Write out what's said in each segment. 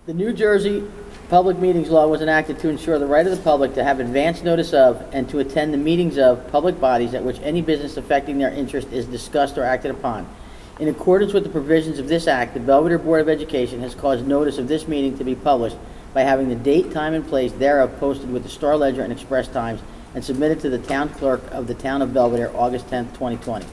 The New Jersey Public Meetings Law was enacted to ensure the right of the public to have advance notice of and to attend the meetings of public bodies at which any business affecting their interest is discussed or acted upon. In accordance with the provisions of this act, the Belvidere Board of Education has caused notice of this meeting to be published by having the date, time, and place thereof posted with the Star Ledger and Express Times and submitted to the town clerk of the town of Belvidere, August 10th, 2020.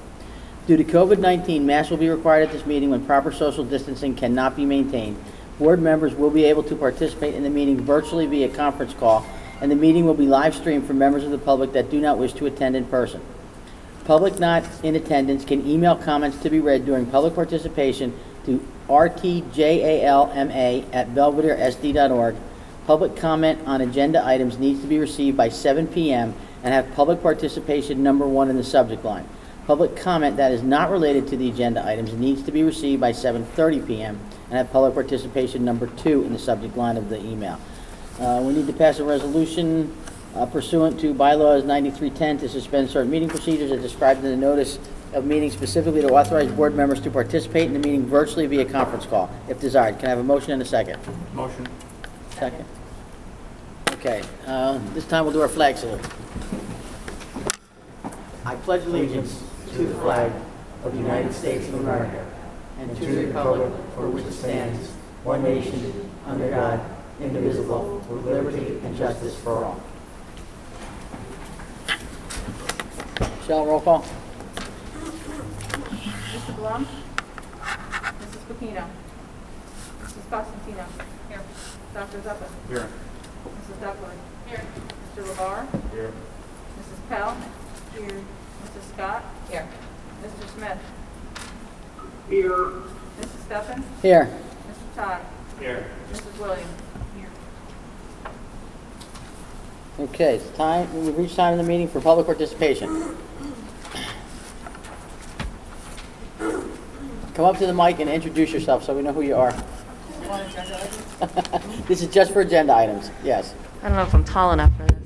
Due to COVID-19, masks will be required at this meeting when proper social distancing cannot be maintained. Board members will be able to participate in the meeting virtually via conference call, and the meeting will be live streamed for members of the public that do not wish to attend in person. Public not in attendance can email comments to be read during public participation to rtjalma@belvideresd.org. Public comment on agenda items needs to be received by 7 p.m. and have public participation number 1 in the subject line. Public comment that is not related to the agenda items needs to be received by 7:30 p.m. and have public participation number 2 in the subject line of the email. We need to pass a resolution pursuant to bylaws 9310 to suspend certain meeting procedures as described in the notice of meeting, specifically to authorize board members to participate in the meeting virtually via conference call, if desired. Can I have a motion and a second? Motion. Second. Okay, this time we'll do our flag salute. I pledge allegiance to the flag of the United States of America and to the republic for which it stands, one nation, under God, indivisible, with liberty and justice for all. Michelle, roll call. Mr. Blum? Mrs. Pepino? Mrs. Costantino? Here. Dr. Zuppin? Here. Mrs. Duckworth? Here. Mr. LeVar? Here. Mrs. Pell? Here. Mrs. Scott? Here. Mr. Smith? Here. Mrs. Steffen? Here. Mr. Todd? Here. Mrs. Williams? Here. Okay, it's time, we've reached time in the meeting for public participation. Come up to the mic and introduce yourself so we know who you are. This is just for agenda items, yes. I don't know if I'm tall enough for this.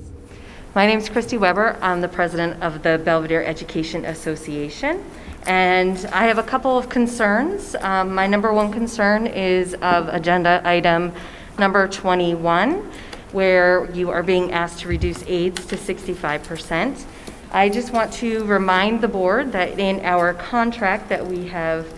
My name is Christy Weber. I'm the president of the Belvidere Education Association, and I have a couple of concerns. My number one concern is of agenda item number 21, where you are being asked to reduce aides to 65%. I just want to remind the board that in our contract that we have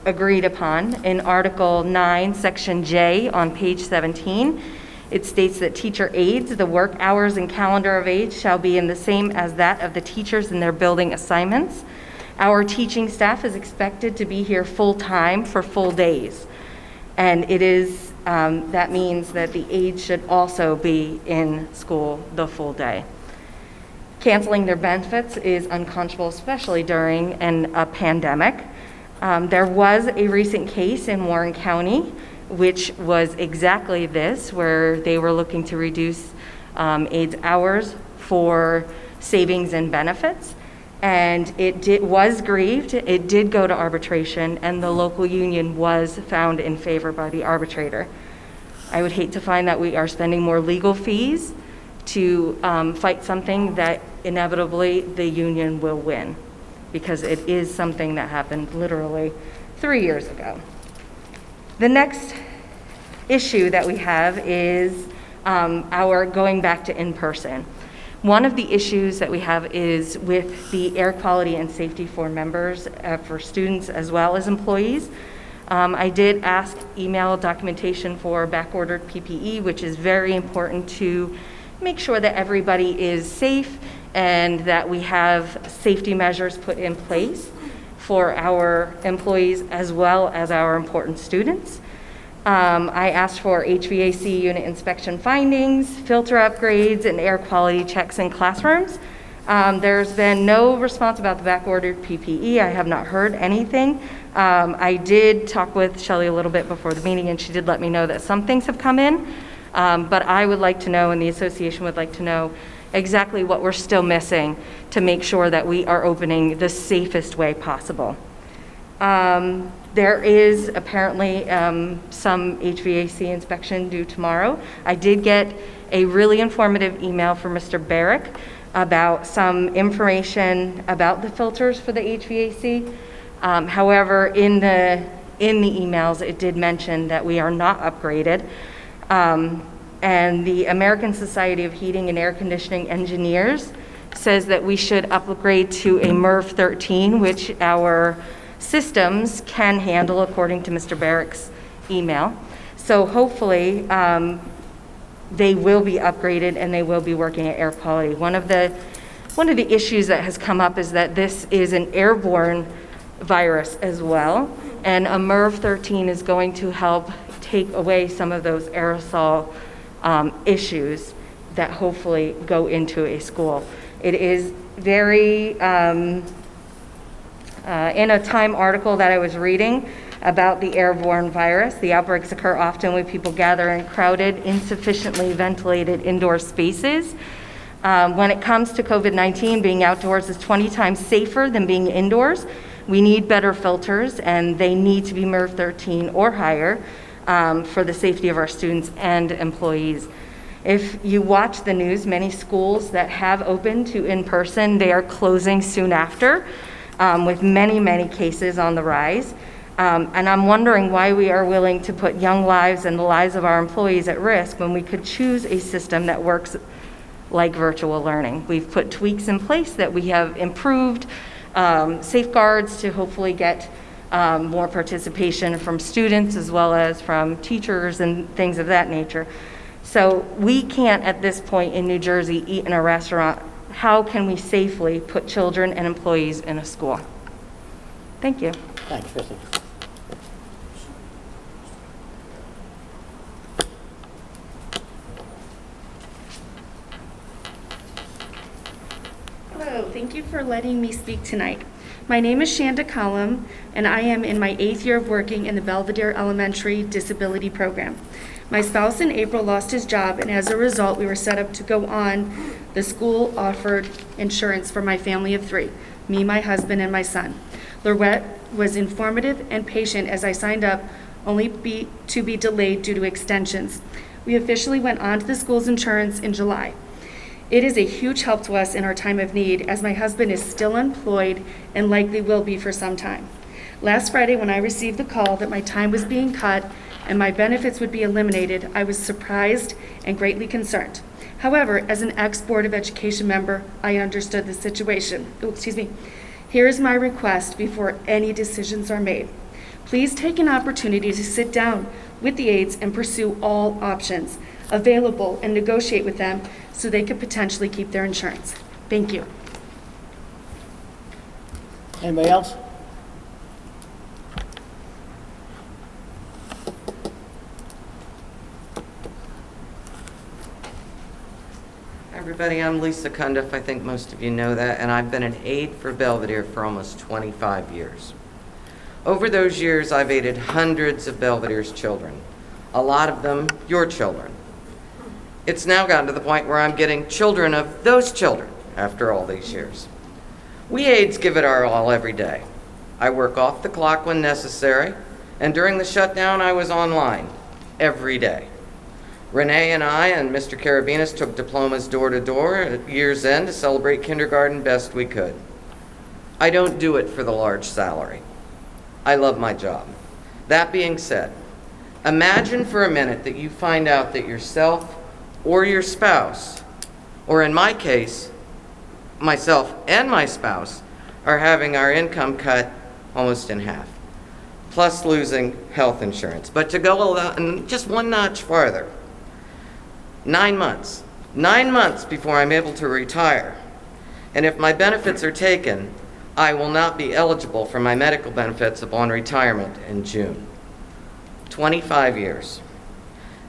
agreed upon in Article 9, Section J on page 17, it states that teacher aides, the work hours and calendar of aides shall be in the same as that of the teachers in their building assignments. Our teaching staff is expected to be here full time for full days. And it is, that means that the aides should also be in school the full day. Canceling their benefits is unconscionable, especially during a pandemic. There was a recent case in Warren County which was exactly this, where they were looking to reduce aides hours for savings and benefits. And it was grieved. It did go to arbitration, and the local union was found in favor by the arbitrator. I would hate to find that we are spending more legal fees to fight something that inevitably the union will win, because it is something that happened literally 3 years ago. The next issue that we have is our going back to in-person. One of the issues that we have is with the air quality and safety for members, for students as well as employees. I did ask email documentation for back-ordered PPE, which is very important to make sure that everybody is safe and that we have safety measures put in place for our employees as well as our important students. I asked for HVAC unit inspection findings, filter upgrades, and air quality checks in classrooms. There's been no response about the back-ordered PPE. I have not heard anything. I did talk with Shelley a little bit before the meeting, and she did let me know that some things have come in, but I would like to know, and the association would like to know, exactly what we're still missing to make sure that we are opening the safest way possible. There is apparently some HVAC inspection due tomorrow. I did get a really informative email from Mr. Barrick about some information about the filters for the HVAC. However, in the in the emails, it did mention that we are not upgraded. And the American Society of Heating and Air Conditioning Engineers says that we should upgrade to a MERV 13, which our systems can handle according to Mr. Barrick's email. So hopefully they will be upgraded and they will be working at air quality. One of the issues that has come up is that this is an airborne virus as well, and a MERV 13 is going to help take away some of those aerosol issues that hopefully go into a school. It is very, in a Time article that I was reading about the airborne virus, the outbreaks occur often when people gather in crowded, insufficiently ventilated indoor spaces. When it comes to COVID-19, being outdoors is 20 times safer than being indoors. We need better filters, and they need to be MERV 13 or higher for the safety of our students and employees. If you watch the news, many schools that have opened to in-person, they are closing soon after, with many, many cases on the rise. And I'm wondering why we are willing to put young lives and the lives of our employees at risk when we could choose a system that works like virtual learning. We've put tweaks in place that we have improved, safeguards to hopefully get more participation from students as well as from teachers and things of that nature. So we can't at this point in New Jersey eat in a restaurant. How can we safely put children and employees in a school? Thank you. Thanks, Christy. Hello, thank you for letting me speak tonight. My name is Shanda Collum, and I am in my 8th year of working in the Belvidere Elementary Disability Program. My spouse in April lost his job, and as a result, we were set up to go on the school-offered insurance for my family of 3, me, my husband, and my son. Lorette was informative and patient as I signed up, only to be delayed due to extensions. We officially went on to the school's insurance in July. It is a huge help to us in our time of need, as my husband is still employed and likely will be for some time. Last Friday, when I received the call that my time was being cut and my benefits would be eliminated, I was surprised and greatly concerned. However, as an ex-Board of Education member, I understood the situation. Here is my request before any decisions are made. Please take an opportunity to sit down with the aides and pursue all options available and negotiate with them so they could potentially keep their insurance. Thank you. Anybody else? Everybody, I'm Lisa Cundiff. I think most of you know that, and I've been an aide for Belvidere for almost 25 years. Over those years, I've aided hundreds of Belvidere's children, a lot of them your children. It's now gotten to the point where I'm getting children of those children after all these years. We aides give it our all every day. I work off the clock when necessary, and during the shutdown, I was online every day. Renee and I and Mr. Carabinas took diplomas door to door at year's end to celebrate kindergarten best we could. I don't do it for the large salary. I love my job. That being said, imagine for a minute that you find out that yourself or your spouse, or in my case, myself and my spouse, are having our income cut almost in half, plus losing health insurance. But to go just one notch farther, 9 months. 9 months before I'm able to retire. And if my benefits are taken, I will not be eligible for my medical benefits upon retirement in June. 25 years.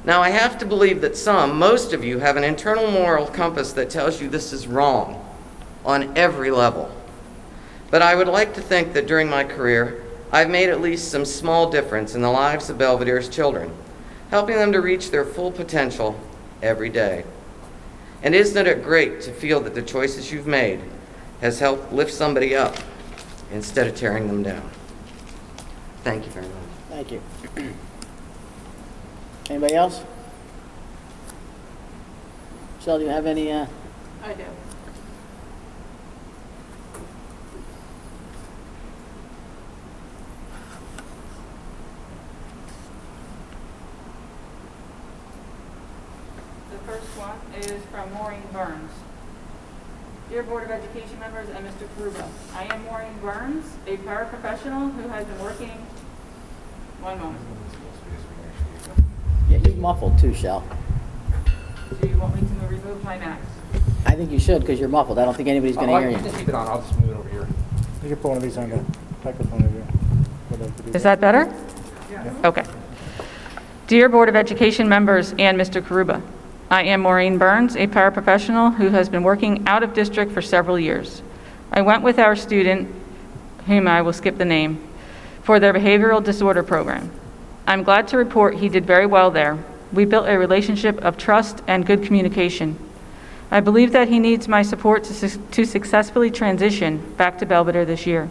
Now, I have to believe that most of you have an internal moral compass that tells you this is wrong on every level. But I would like to think that during my career, I've made at least some small difference in the lives of Belvidere's children, helping them to reach their full potential every day. And isn't it great to feel that the choices you've made has helped lift somebody up instead of tearing them down? Thank you very much. Thank you. Anybody else? Michelle, do you have any? I do. first one is from Maureen Burns. Dear Board of Education members and Mr. Karuba, I am Maureen Burns, a paraprofessional who has been working, one moment. Yeah, you're muffled too, Shell. Do you want me to remove my mask? I think you should because you're muffled. I don't think anybody's going to hear You you. just keep it on, I'll just move it over here. You can put one of these on the microphone over here. Is that better? Okay. Dear Board of Education members and Mr. Karuba, I am Maureen Burns, a paraprofessional who has been working out of district for several years. I went with our student, whom I will skip the name, for their behavioral disorder program. I'm glad to report he did very well there. We built a relationship of trust and good communication. I believe that he needs my support to successfully transition back to Belvidere this year.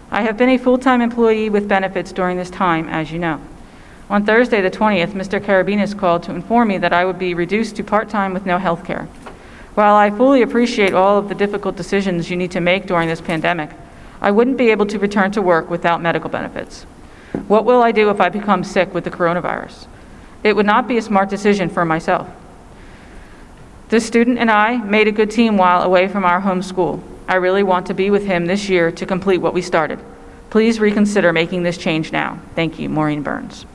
I have been a full-time employee with benefits during this time, as you know. On Thursday, the 20th, Mr. Carabinas called to inform me that I would be reduced to part-time with no health care. While I fully appreciate all of the difficult decisions you need to make during this pandemic, I wouldn't be able to return to work without medical benefits. What will I do if I become sick with the coronavirus? It would not be a smart decision for myself. The student and I made a good team while away from our home school. I really want to be with him this year to complete what we started. Please reconsider making this change now. Thank you, Maureen Burns.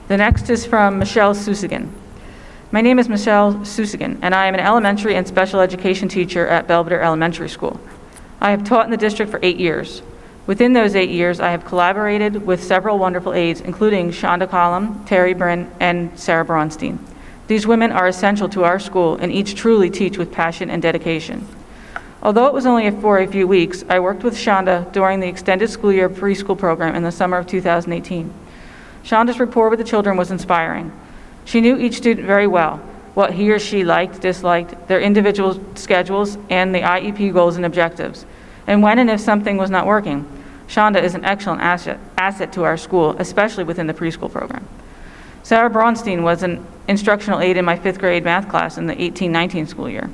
The next is from Michelle Susigan. My name is Michelle Susigan, and I am an elementary and special education teacher at Belvidere Elementary School. I have taught in the district for 8 years. Within those 8 years, I have collaborated with several wonderful aides, including Shonda Collum, Terry Brin, and Sarah Braunstein. These women are essential to our school and each truly teach with passion and dedication. Although it was only for a few weeks, I worked with Shonda during the extended school year preschool program in the summer of 2018. Shonda's rapport with the children was inspiring. She knew each student very well, what he or she liked, disliked, their individual schedules, and the IEP goals and objectives. And when and if something was not working, Shonda is an excellent asset to our school, especially within the preschool program. Sarah Braunstein was an instructional aide in my 5th grade math class in the 18-19 school year.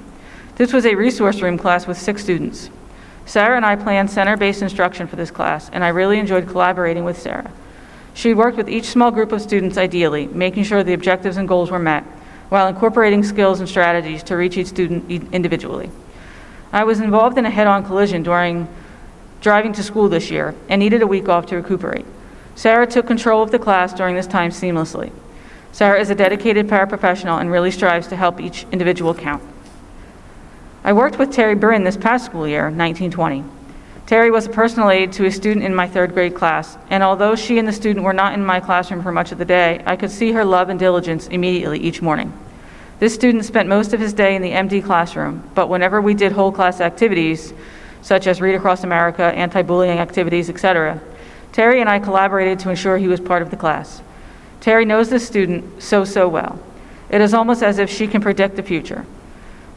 This was a resource room class with 6 students. Sarah and I planned center-based instruction for this class, and I really enjoyed collaborating with Sarah. She worked with each small group of students ideally, making sure the objectives and goals were met, while incorporating skills and strategies to reach each student individually. I was involved in a head-on collision during driving to school this year and needed a week off to recuperate. Sarah took control of the class during this time seamlessly. Sarah is a dedicated paraprofessional and really strives to help each individual count. I worked with Terry Brin this past school year, 1920. Terry was a personal aide to a student in my 3rd grade class, and although she and the student were not in my classroom for much of the day, I could see her love and diligence immediately each morning. This student spent most of his day in the MD classroom, but whenever we did whole class activities, such as Read Across America, anti-bullying activities, etc., Terry and I collaborated to ensure he was part of the class. Terry knows this student so well. It is almost as if she can predict the future.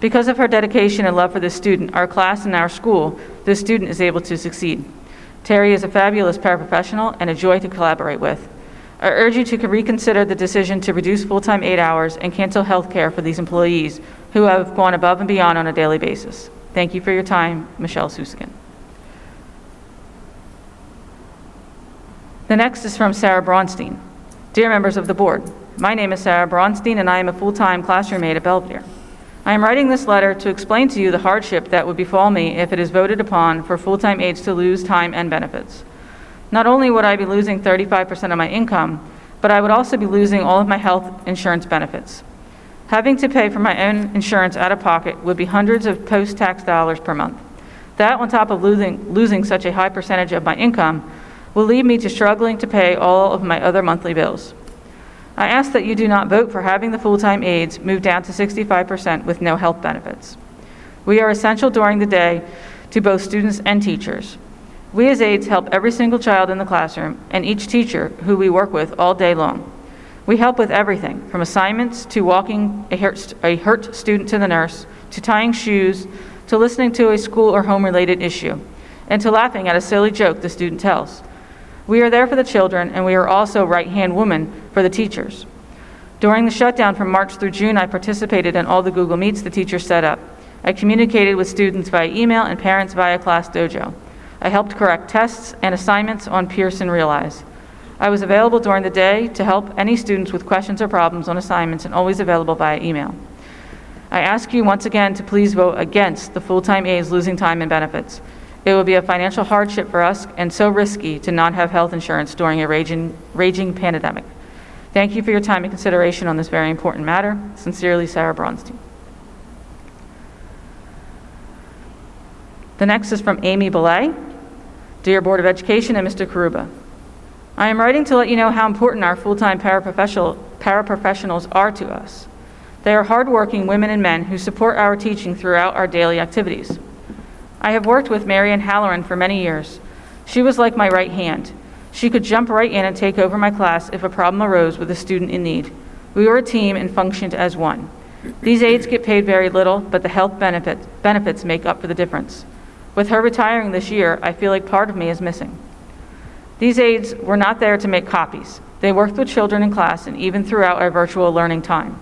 Because of her dedication and love for this student, our class, and our school, this student is able to succeed. Terry is a fabulous paraprofessional and a joy to collaborate with. I urge you to reconsider the decision to reduce full-time 8 hours and cancel health care for these employees who have gone above and beyond on a daily basis. Thank you for your time, Michelle Susigan. The next is from Sarah Braunstein. Dear members of the board, my name is Sarah Braunstein and I am a full-time classroom aide at Belvidere. I am writing this letter to explain to you the hardship that would befall me if it is voted upon for full-time aides to lose time and benefits. Not only would I be losing 35% of my income, but I would also be losing all of my health insurance benefits. Having to pay for my own insurance out of pocket would be hundreds of post-tax dollars per month. That, on top of losing such a high percentage of my income, will leave me to struggling to pay all of my other monthly bills. I ask that you do not vote for having the full-time aides move down to 65% with no health benefits. We are essential during the day to both students and teachers. We as aides help every single child in the classroom and each teacher who we work with all day long. We help with everything from assignments to walking a hurt student to the nurse, to tying shoes, to listening to a school or home-related issue, and to laughing at a silly joke the student tells. We are there for the children, and we are also right-hand woman for the teachers. During the shutdown from March through June, I participated in all the Google Meets the teachers set up. I communicated with students via email and parents via Class Dojo. I helped correct tests and assignments on Pearson Realize. I was available during the day to help any students with questions or problems on assignments and always available via email. I ask you once again to please vote against the full-time aides losing time and benefits. It will be a financial hardship for us and so risky to not have health insurance during a raging pandemic. Thank you for your time and consideration on this very important matter. Sincerely, Sarah Bronstein. The next is from Amy Belay. Dear Board of Education and Mr. Karuba, I am writing to let you know how important our full-time paraprofessionals are to us. They are hardworking women and men who support our teaching throughout our daily activities. I have worked with Marian Halloran for many years. She was like my right hand. She could jump right in and take over my class if a problem arose with a student in need. We were a team and functioned as one. These aides get paid very little, but the health benefits make up for the difference. With her retiring this year, I feel like part of me is missing. These aides were not there to make copies. They worked with children in class and even throughout our virtual learning time.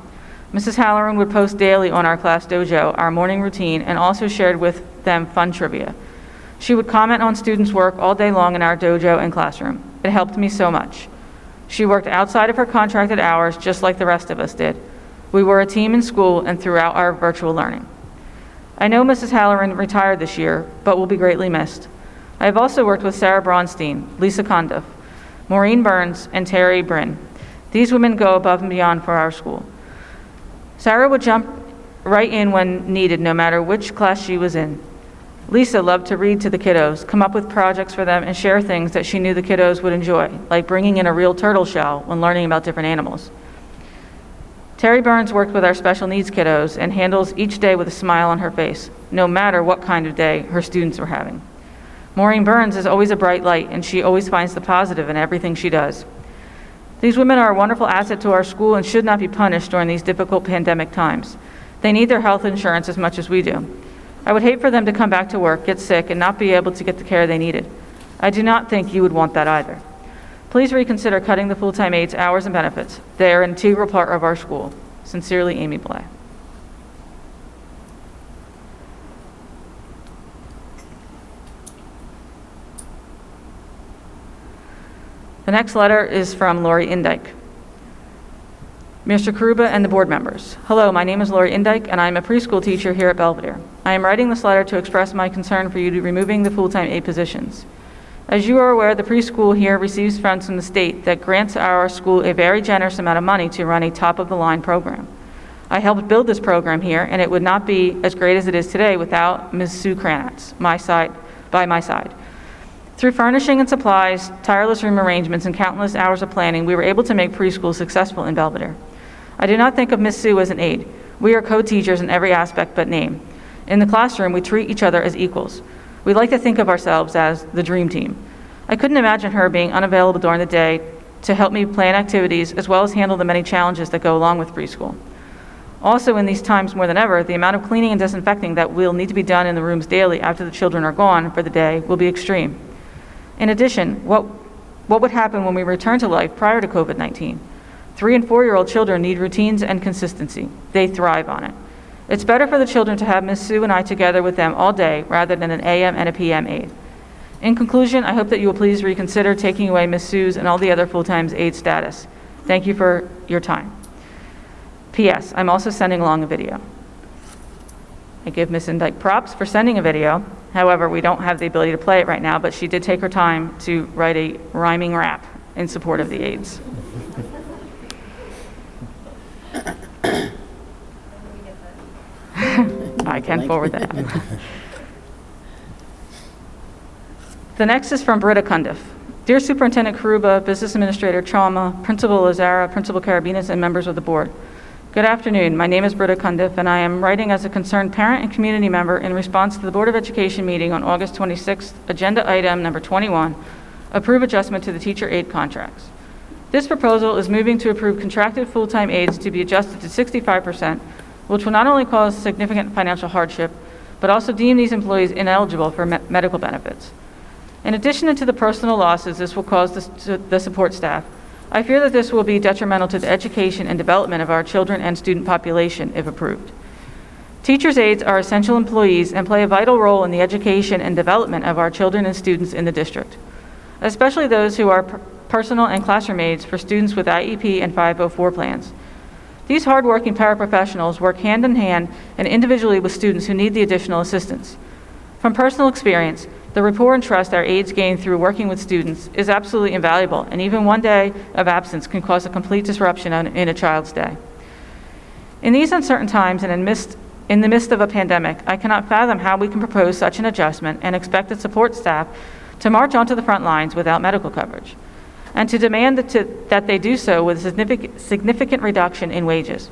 Mrs. Halloran would post daily on our class dojo our morning routine and also shared with them fun trivia. She would comment on students' work all day long in our dojo and classroom. It helped me so much. She worked outside of her contracted hours just like the rest of us did. We were a team in school and throughout our virtual learning. I know Mrs. Halloran retired this year, but will be greatly missed. I have also worked with Sarah Bronstein, Lisa Condiff, Maureen Burns, and Terry Bryn. These women go above and beyond for our school. Sarah would jump right in when needed, no matter which class she was in. Lisa loved to read to the kiddos, come up with projects for them, and share things that she knew the kiddos would enjoy, like bringing in a real turtle shell when learning about different animals. Terry Burns worked with our special needs kiddos and handles each day with a smile on her face, no matter what kind of day her students were having. Maureen Burns is always a bright light, and she always finds the positive in everything she does. These women are a wonderful asset to our school and should not be punished during these difficult pandemic times. They need their health insurance as much as we do. I would hate for them to come back to work, get sick, and not be able to get the care they needed. I do not think you would want that either. Please reconsider cutting the full-time aides' hours and benefits. They are an integral part of our school. Sincerely, Amy Blay. The next letter is from Lori Indike. Mr. Karuba and the board members. Hello, my name is Lori Indike, and I am a preschool teacher here at Belvidere. I am writing this letter to express my concern for you to removing the full-time aide positions. As you are aware, the preschool here receives funds from the state that grants our school a very generous amount of money to run a top-of-the-line program. I helped build this program here, and it would not be as great as it is today without Ms. Sue Kranatz by my side. Through furnishing and supplies, tireless room arrangements, and countless hours of planning, we were able to make preschool successful in Belvidere. I do not think of Ms. Sue as an aide. We are co-teachers in every aspect but name. In the classroom, we treat each other as equals. We like to think of ourselves as the dream team. I couldn't imagine her being unavailable during the day to help me plan activities as well as handle the many challenges that go along with preschool. Also, in these times more than ever, the amount of cleaning and disinfecting that will need to be done in the rooms daily after the children are gone for the day will be extreme. In addition, what would happen when we return to life prior to COVID-19? 3- and 4-year-old children need routines and consistency. They thrive on it. It's better for the children to have Ms. Sue and I together with them all day rather than an AM and a PM aide. In conclusion, I hope that you will please reconsider taking away Ms. Sue's and all the other full-time aide status. Thank you for your time. P.S. I'm also sending along a video. I give Ms. Indike props for sending a video. However, we don't have the ability to play it right now, but she did take her time to write a rhyming rap in support of the aides. I can forward that. The next is from Britta Cundiff. Dear Superintendent Karuba, Business Administrator Chalma, Principal Lazara, Principal Carabinas, and members of the board. Good afternoon. My name is Britta Cundiff, and I am writing as a concerned parent and community member in response to the Board of Education meeting on August 26th, agenda item number 21, approve adjustment to the teacher aide contracts. This proposal is moving to approve contracted full-time aides to be adjusted to 65%, which will not only cause significant financial hardship, but also deem these employees ineligible for medical benefits. In addition to the personal losses this will cause the support staff, I fear that this will be detrimental to the education and development of our children and student population if approved. Teachers' aides are essential employees and play a vital role in the education and development of our children and students in the district, especially those who are personal and classroom aides for students with IEP and 504 plans. These hardworking paraprofessionals work hand in hand and individually with students who need the additional assistance. From personal experience, the rapport and trust our aides gain through working with students is absolutely invaluable, and even one day of absence can cause a complete disruption in a child's day. In these uncertain times and in the midst of a pandemic, I cannot fathom how we can propose such an adjustment and expect the support staff to march onto the front lines without medical coverage, and to demand that they do so with a significant reduction in wages.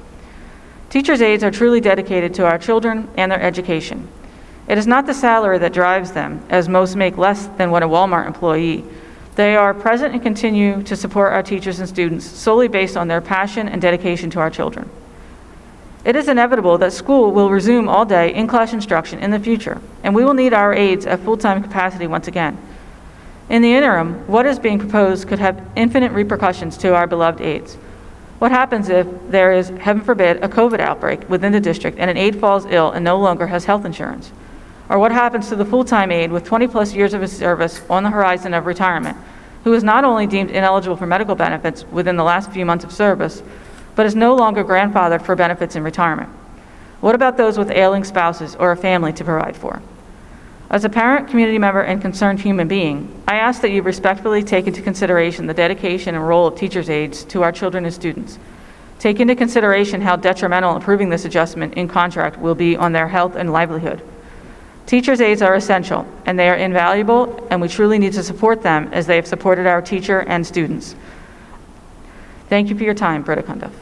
Teachers' aides are truly dedicated to our children and their education. It is not the salary that drives them, as most make less than what a Walmart employee. They are present and continue to support our teachers and students solely based on their passion and dedication to our children. It is inevitable that school will resume all-day in-class instruction in the future, and we will need our aides at full-time capacity once again. In the interim, what is being proposed could have infinite repercussions to our beloved aides. What happens if there is, heaven forbid, a COVID outbreak within the district and an aide falls ill and no longer has health insurance? Or what happens to the full-time aide with 20-plus years of service on the horizon of retirement, who is not only deemed ineligible for medical benefits within the last few months of service, but is no longer grandfathered for benefits in retirement? What about those with ailing spouses or a family to provide for? As a parent, community member, and concerned human being, I ask that you respectfully take into consideration the dedication and role of teachers' aides to our children and students. Take into consideration how detrimental approving this adjustment in contract will be on their health and livelihood. Teachers' aides are essential, and they are invaluable, and we truly need to support them as they have supported our teacher and students. Thank you for your time, Britta Cundiff.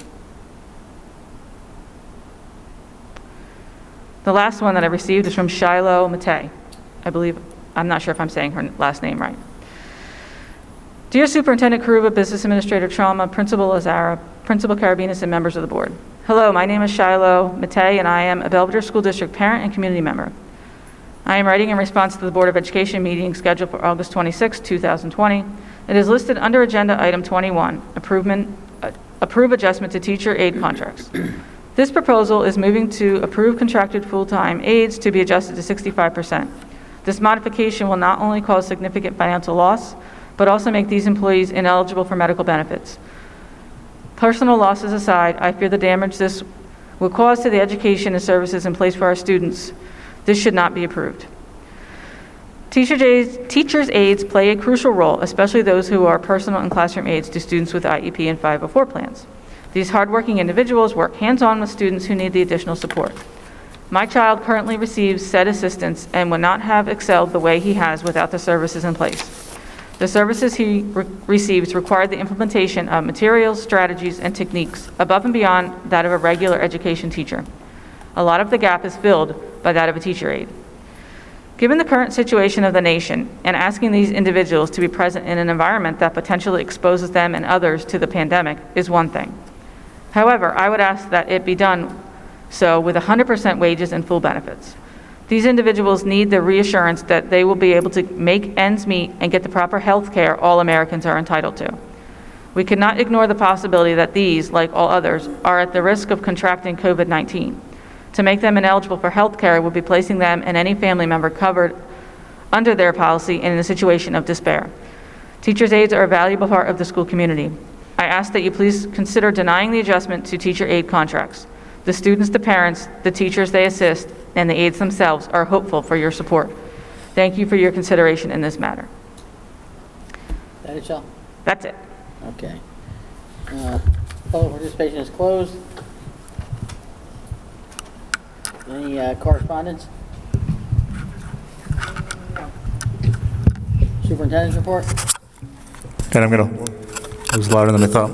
The last one that I received is from Shiloh Matei. I believe, I'm not sure if I'm saying her last name right. Dear Superintendent Karuba, Business Administrator Trauma, Principal Azara, Principal Carabinas, and members of the board. Hello, my name is Shiloh Matei, and I am a Belvidere School District parent and community member. I am writing in response to the Board of Education meeting scheduled for August 26, 2020. It is listed under Agenda Item 21, Approve Adjustment to Teacher Aide Contracts. This proposal is moving to approve contracted full-time aides to be adjusted to 65%. This modification will not only cause significant financial loss, but also make these employees ineligible for medical benefits. Personal losses aside, I fear the damage this will cause to the education and services in place for our students. This should not be approved. Teachers' aides play a crucial role, especially those who are personal and classroom aides to students with IEP and 504 plans. These hardworking individuals work hands-on with students who need the additional support. My child currently receives said assistance and would not have excelled the way he has without the services in place. The services he receives require the implementation of materials, strategies, and techniques above and beyond that of a regular education teacher. A lot of the gap is filled by that of a teacher aide. Given the current situation of the nation and asking these individuals to be present in an environment that potentially exposes them and others to the pandemic is one thing. However, I would ask that it be done so with 100% wages and full benefits. These individuals need the reassurance that they will be able to make ends meet and get the proper health care all Americans are entitled to. We cannot ignore the possibility that these, like all others, are at the risk of contracting COVID-19. To make them ineligible for health care would be placing them and any family member covered under their policy in a situation of despair. Teachers' aides are a valuable part of the school community. I ask that you please consider denying the adjustment to teacher aide contracts. The students, the parents, the teachers they assist, and the aides themselves are hopeful for your support. Thank you for your consideration in this matter. Is that it, Shel? That's it. Okay. Public participation is closed. Any correspondence? No. Superintendent's report? And it was louder than I thought.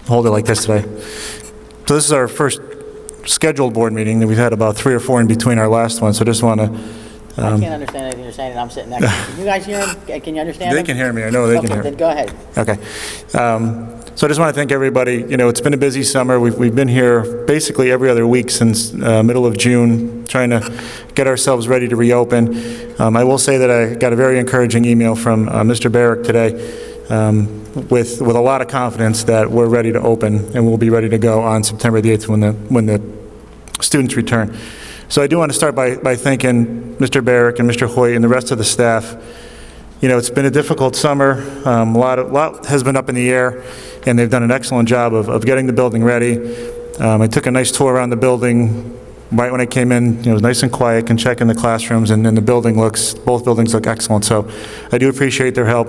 Hold it like this today. So this is our first scheduled board meeting, that we've had about 3 or 4 in between our last one, so just want to... I can't understand anything you're saying, and I'm sitting next to you. Can you guys hear him? Can you understand They him? can hear me, I know they can hear. Then go ahead. Okay. So I just want to thank everybody. You know, it's been a busy summer. We've been here basically every other week since middle of June, trying to get ourselves ready to reopen. I will say that I got a very encouraging email from Mr. Barrick today with a lot of confidence that we're ready to open, and we'll be ready to go on September the 8th when the students return. So I do want to start by thanking Mr. Barrick and Mr. Hoyt and the rest of the staff it's been a difficult summer. A lot has been up in the air, and they've done an excellent job of getting the building ready. I took a nice tour around the building right when I came in. It was nice and quiet, can check in the classrooms, and then both buildings look excellent. So I do appreciate their help.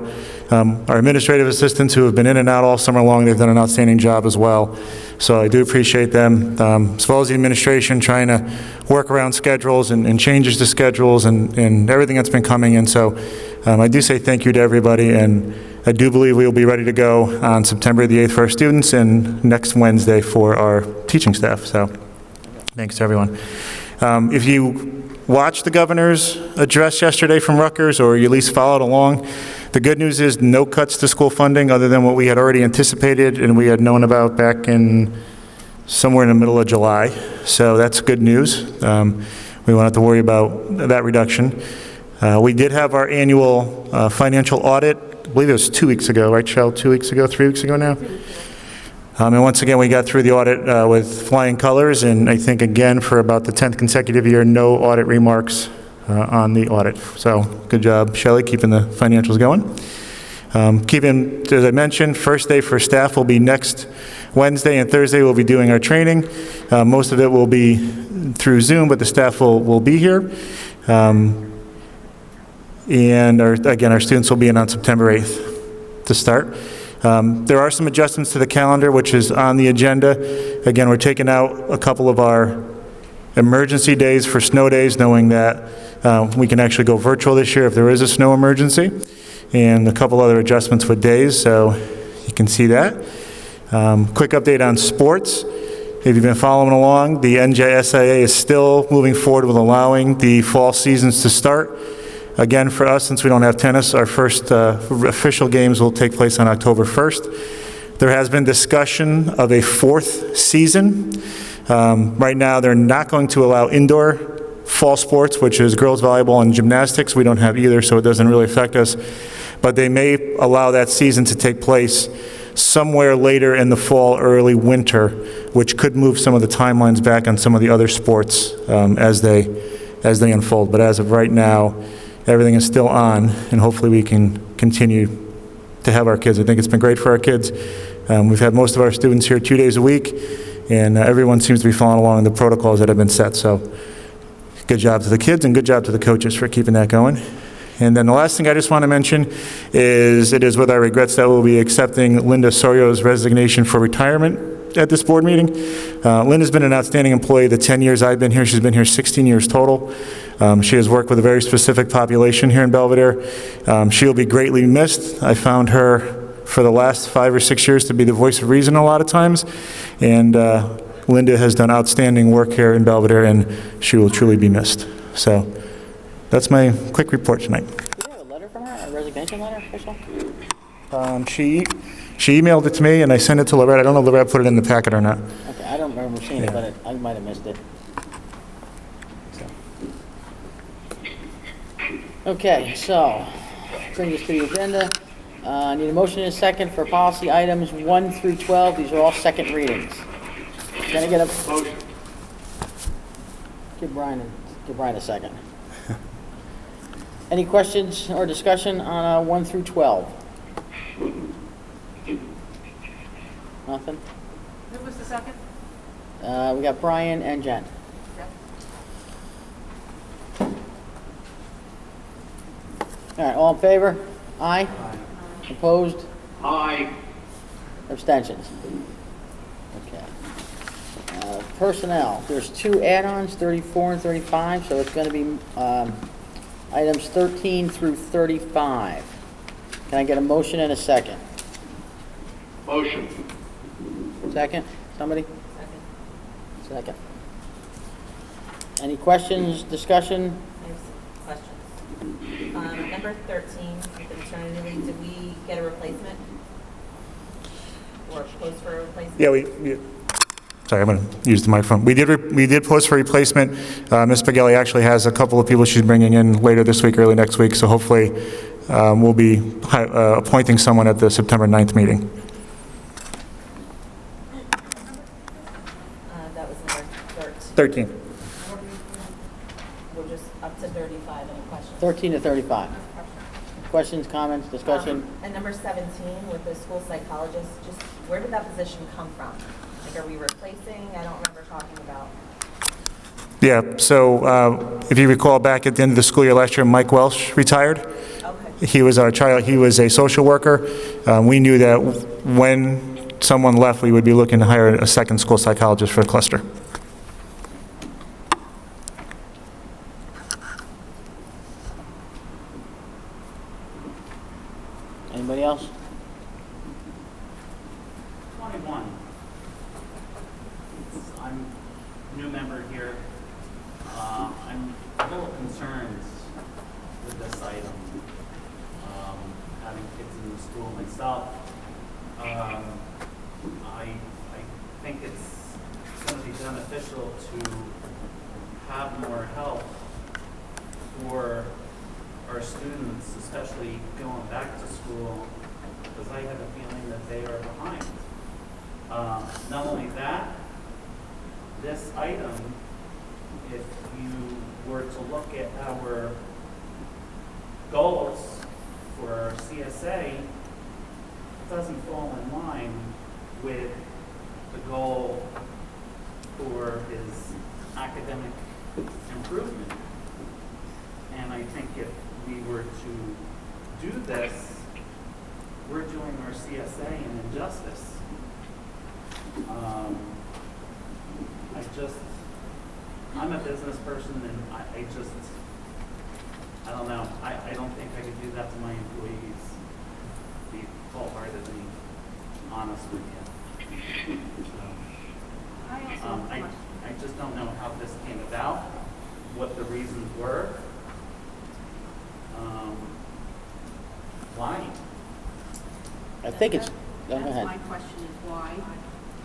Our administrative assistants who have been in and out all summer long, they've done an outstanding job as well. So I do appreciate them, as well as the administration trying to work around schedules and changes to schedules and everything that's been coming in. So I do say thank you to everybody, and I do believe we will be ready to go on September the 8th for our students and next Wednesday for our teaching staff. So thanks to everyone. If you watched the governor's address yesterday from Rutgers, or you at least followed along, the good news is no cuts to school funding other than what we had already anticipated and we had known about back in somewhere in the middle of July. So that's good news. We won't have to worry about that reduction. We did have our annual financial audit. I believe it was 2 weeks ago, right, Shell? 2 weeks ago, 3 weeks ago now? And once again, we got through the audit with flying colors, and I think, again, for about the 10th consecutive year, no audit remarks on the audit. So good job, Shelley, keeping the financials going. As I mentioned, first day for staff will be next Wednesday, and Thursday we'll be doing our training. Most of it will be through Zoom, but the staff will be here. And our students will be in on September 8th to start. There are some adjustments to the calendar, which is on the agenda. Again, we're taking out a couple of our emergency days for snow days, knowing that we can actually go virtual this year if there is a snow emergency, and a couple other adjustments with days, so you can see that. Quick update on sports. If you've been following along, the NJSIA is still moving forward with allowing the fall seasons to start. Again, for us, since we don't have tennis, our first official games will take place on October 1st. There has been discussion of a fourth season. Right now, they're not going to allow indoor fall sports, which is girls volleyball and gymnastics. We don't have either, so it doesn't really affect us. But they may allow that season to take place somewhere later in the fall, early winter, which could move some of the timelines back on some of the other sports as they unfold. But as of right now, everything is still on, and hopefully we can continue to have our kids. I think it's been great for our kids. We've had most of our students here 2 days a week, and everyone seems to be following along in the protocols that have been set. So good job to the kids and good job to the coaches for keeping that going. And then the last thing I just want to mention is it is with our regrets that we'll be accepting Linda Sorio's resignation for retirement at this board meeting. Linda's been an outstanding employee the 10 years I've been here. She's been here 16 years total. She has worked with a very specific population here in Belvidere. She'll be greatly missed. I found her for the last 5 or 6 years to be the voice of reason a lot of times. And Linda has done outstanding work here in Belvidere, and she will truly be missed. So that's my quick report tonight. Do you have a letter from her, a resignation letter official? She emailed it to me, and I sent it to Loretta. I don't know if Loretta put it in the packet or not. Okay, I don't remember seeing it, but I might have missed it. So. Okay, so bring us to the agenda. I need a motion and a second for policy items 1 through 12. These are all second readings. Can I get a Motion. give Brian a second. Any questions or discussion on 1 through 12? Nothing? Who was the second? We got Brian and Jen. All right, all in favor? Aye. Opposed? Aye. Abstentions? Okay. Personnel, there's 2 add-ons, 34 and 35, so it's going to be items 13 through 35. Can I get a motion and a second? Motion. Second? Somebody? Second. Any questions, discussion? I have some questions. Number 13, the maternity leave, did we get a replacement? Or post for a replacement? Yeah, sorry, I'm going to use the microphone. We did post for replacement. Ms. Spaghelli actually has a couple of people she's bringing in later this week, early next week, so hopefully we'll be appointing someone at the September 9th meeting. That was number 13. We're just up to 35, any questions? 13 to 35. Questions, comments, discussion? And number 17, with the school psychologist, just where did that position come from? Like, are we replacing? I don't remember talking about. Yeah, so if you recall back at the end of the school year last year, Mike Welsh retired. Okay. He was a social worker. We knew that when someone left, we would be looking to hire a second school psychologist for the cluster. Anybody else? 21. I'm a new member here. I'm a little concerned with this item. Having kids in the school myself, I think it's going to be beneficial to have more help for our students, especially going back to school, because I have a feeling that they are behind. Not only that, this item, if you were to look at our goals for our CSA, it doesn't fall in line with the goal for his academic improvement. And I think if we were to do this, we're doing our CSA an injustice. I'm a business person, and I don't know. I don't think I could do that to my employees. Be wholeheartedly honest with you. I just don't know how this came about, what the reasons were. Why? I think it's, go That's ahead. my question is why.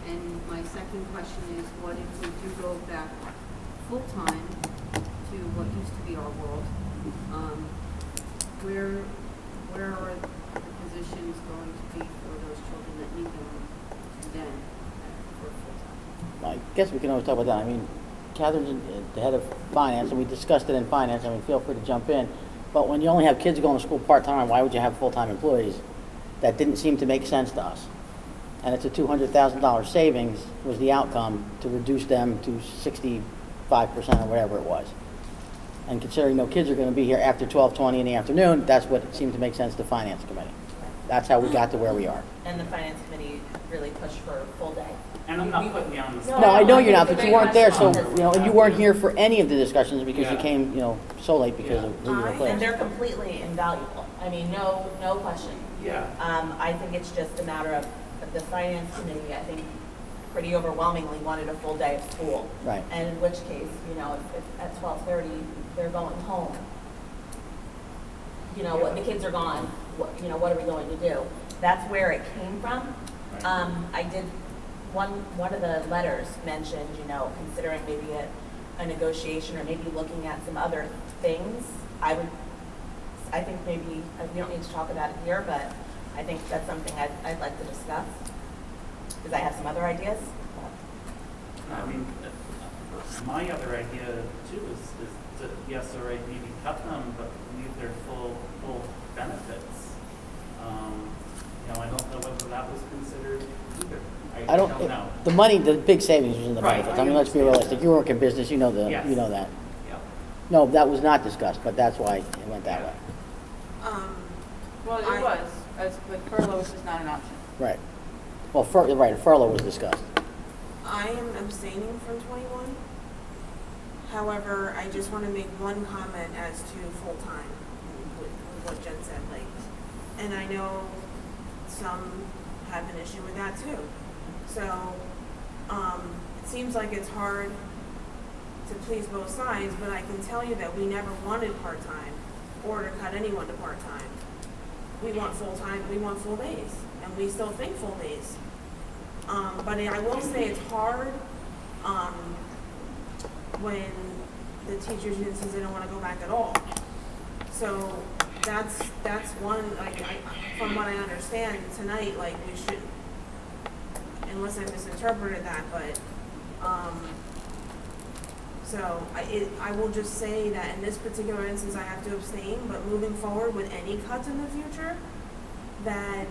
And my second question is, what if we do go back full-time to what used to be our world? Where are the positions going to be for those children that need them then for full-time? I guess we can always talk about that. I mean, Catherine's the head of finance, and we discussed it in finance. I mean, feel free to jump in. But when you only have kids going to school part-time, why would you have full-time employees? That didn't seem to make sense to us. And it's a $200,000 savings was the outcome to reduce them to 65% or whatever it was. And considering no kids are going to be here after 12:20 in the afternoon, that's what it seemed to make sense to Finance Committee. That's how we got to where we are. And the finance committee really pushed for a full day. And I'm not putting you on the spot. No, I know you're not, but you weren't there, so, and you weren't here for any of the discussions because you Yeah. came, so late because of who you And replaced. they're completely invaluable. I mean, no question. Yeah. I think it's just a matter of the finance committee, I think, pretty overwhelmingly wanted a full day of school. Right. And in which case, if at 12:30 they're going home, what the kids are gone, what are we going to do? That's where it came from. Right. I did, one of the letters mentioned, considering maybe a negotiation or maybe looking at some other things. I think maybe, we don't need to talk about it here, but I think that's something I'd like to discuss, because I have some other ideas. I mean, my other idea too is to, yes, all right, maybe cut them, but leave their full benefits. I don't know whether that was considered either. I don't know. The money, the big savings was in the Right, benefits. I I mean, let's be understand. realistic. You work in business, you know Yes. that. Yeah. No, that was not discussed, but that's why it went that way. Well, it was, but furlough is just not an option. Right. Well, furlough was discussed. I am abstaining from 21. However, I just want to make one comment as to full-time with what Jen said. And I know some have an issue with that too. So it seems like it's hard to please both sides, but I can tell you that we never wanted part-time or to cut anyone to part-time. We want full-time, we want full days, and we still think full days. But I will say it's hard when the teachers union says they don't want to go back at all. So that's one, from what I understand tonight, we should, unless I misinterpreted that, but So I will just say that in this particular instance, I have to abstain, but moving forward with any cuts in the future, that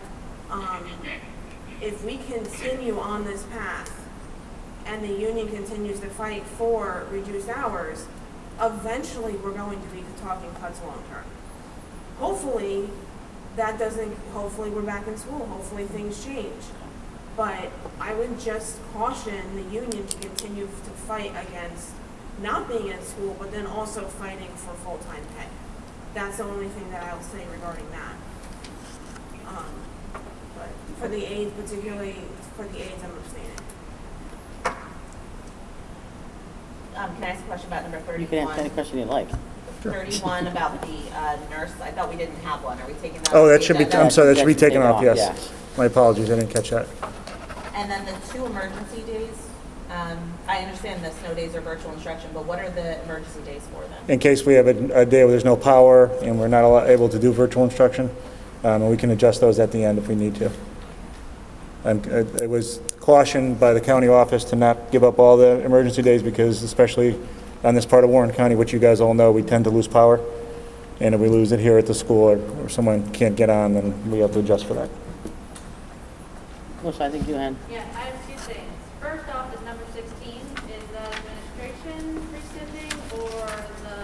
if we continue on this path and the union continues to fight for reduced hours, eventually we're going to be talking cuts long term. Hopefully hopefully we're back in school, hopefully things change. But I would just caution the union to continue to fight against not being in school, but then also fighting for full-time pay. That's the only thing that I'll say regarding that. But for the aides, particularly for the aides, I'm abstaining. Can I ask a question about number 31? You can ask any question you like. 31 about the nurse. I thought we didn't have one. Are we taking that? Oh, that should be, I'm sorry, that should be taken off, yes. yes. My apologies, I didn't catch that. And then the 2 emergency days. I understand the snow days are virtual instruction, but what are the emergency days for them? In case we have a day where there's no power and we're not able to do virtual instruction, and we can adjust those at the end if we need to. It was cautioned by the county office to not give up all the emergency days because especially on this part of Warren County, which you guys all know, we tend to lose power. And if we lose it here at the school or someone can't get on, then we have to adjust for that. Melissa, I think you had. Yeah, I have 2 things. First off is number 16. Is that administration rescinding or the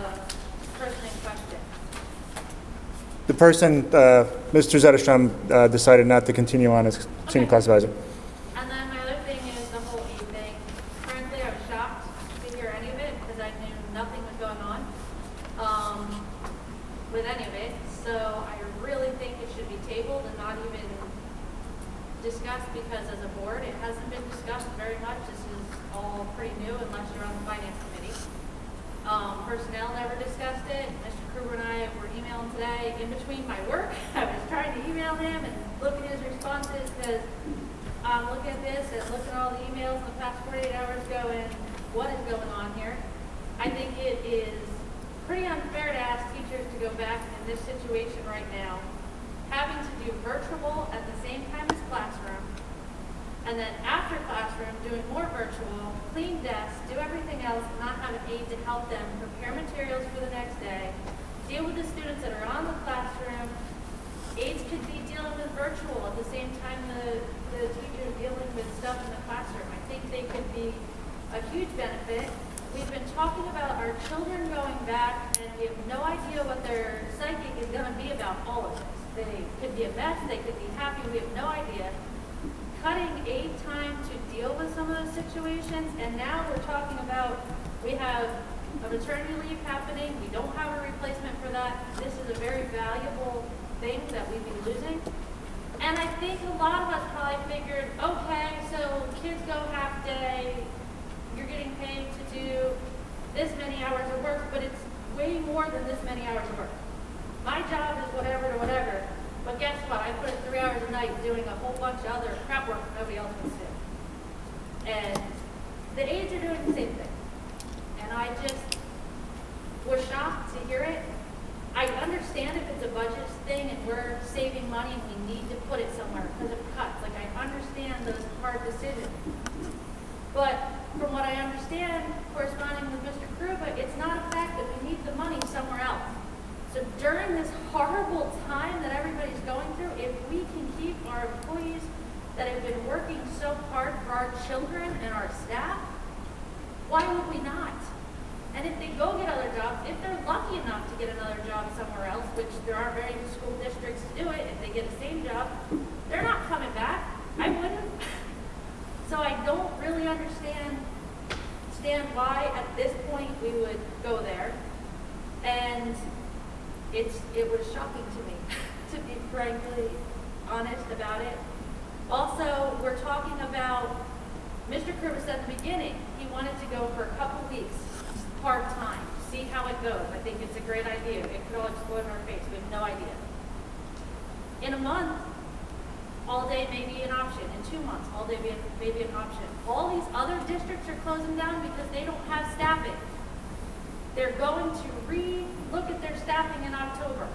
person in question? The person, Mr. Zetterstrom, decided not to continue on as senior class advisor. And then my other thing is the whole E thing. Frankly, I was shocked to hear any of it because I knew nothing was going on with any of it. So I really think it should be tabled and not even discussed because as a board, it hasn't been discussed very much. This is all pretty new unless you're on the finance committee. Personnel never discussed it. Mr. Kruger and I were emailing today in between my work. I was trying to email him and look at his responses because I'm looking at this and looking at all the emails in the past 48 hours going, what is going on here? I think it is pretty unfair to ask teachers to go back in this situation right now, having to do virtual at the same time as classroom, and then after classroom, doing more virtual, clean desks, do everything else, not have an aide to help them prepare materials for the next day, deal with the students that are on the classroom. Aides could be dealing with virtual at the same time the teachers dealing with stuff in the classroom. I think they could be a huge benefit. We've been talking about our children going back, and we have no idea what their psyche is going to be about all of this. They could be a mess, they could be happy, we have no idea. Cutting aid time to deal with some of those situations, and now we're talking about we have a maternity leave happening, we don't have a replacement for that. This is a very valuable thing that we'd be losing. And I think a lot of us probably figured, okay, so kids go half day, you're getting paid to do this many hours of work, but it's way more than this many hours of work. My job is whatever to whatever, but guess what? I put in 3 hours a night doing a whole bunch of other crap work nobody else wants to do. And the aides are doing the same thing. And I just was shocked to hear it. I understand if it's a budget thing and we're saving money and we need to put it somewhere because of cuts. Like, I understand those hard decisions. But from what I understand, corresponding with Mr. Kruba, it's not a fact that we need the money somewhere else. So during this horrible time that everybody's going through, if we can keep our employees that have been working so hard for our children and our staff, why would we not? And if they go get other jobs, if they're lucky enough to get another job somewhere else, which there aren't very many school districts to do it, if they get the same job, they're not coming back. I wouldn't. So I don't really understand why at this point we would go there. And it was shocking to me, to be frankly honest about it. Also, we're talking about, Mr. Kruba said at the beginning, he wanted to go for a couple weeks, part-time, see how it goes. I think it's a great idea. It could all explode in our face. We have no idea. In a month, all day may be an option. In 2 months, all day may be an option. All these other districts are closing down because they don't have staffing. They're going to re-look at their staffing in October.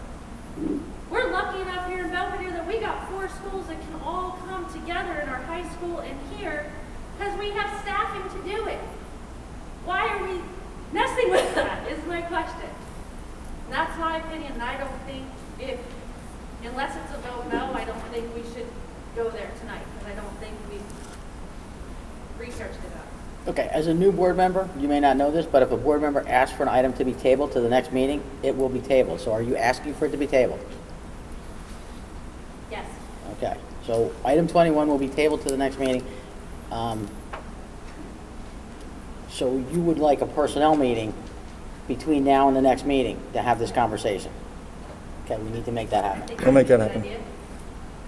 We're lucky enough here in Belvidere that we got 4 schools that can all come together in our high school and here because we have staffing to do it. Why are we messing with that is my question. And that's my opinion, and I don't think unless it's a vote no, I don't think we should go there tonight, because I don't think we've researched it up. Okay, as a new board member, you may not know this, but if a board member asks for an item to be tabled to the next meeting, it will be tabled. So are you asking for it to be tabled? Yes. Okay, so item 21 will be tabled to the next meeting. So you would like a personnel meeting between now and the next meeting to have this conversation? Okay, we need to make that happen. We'll make that happen.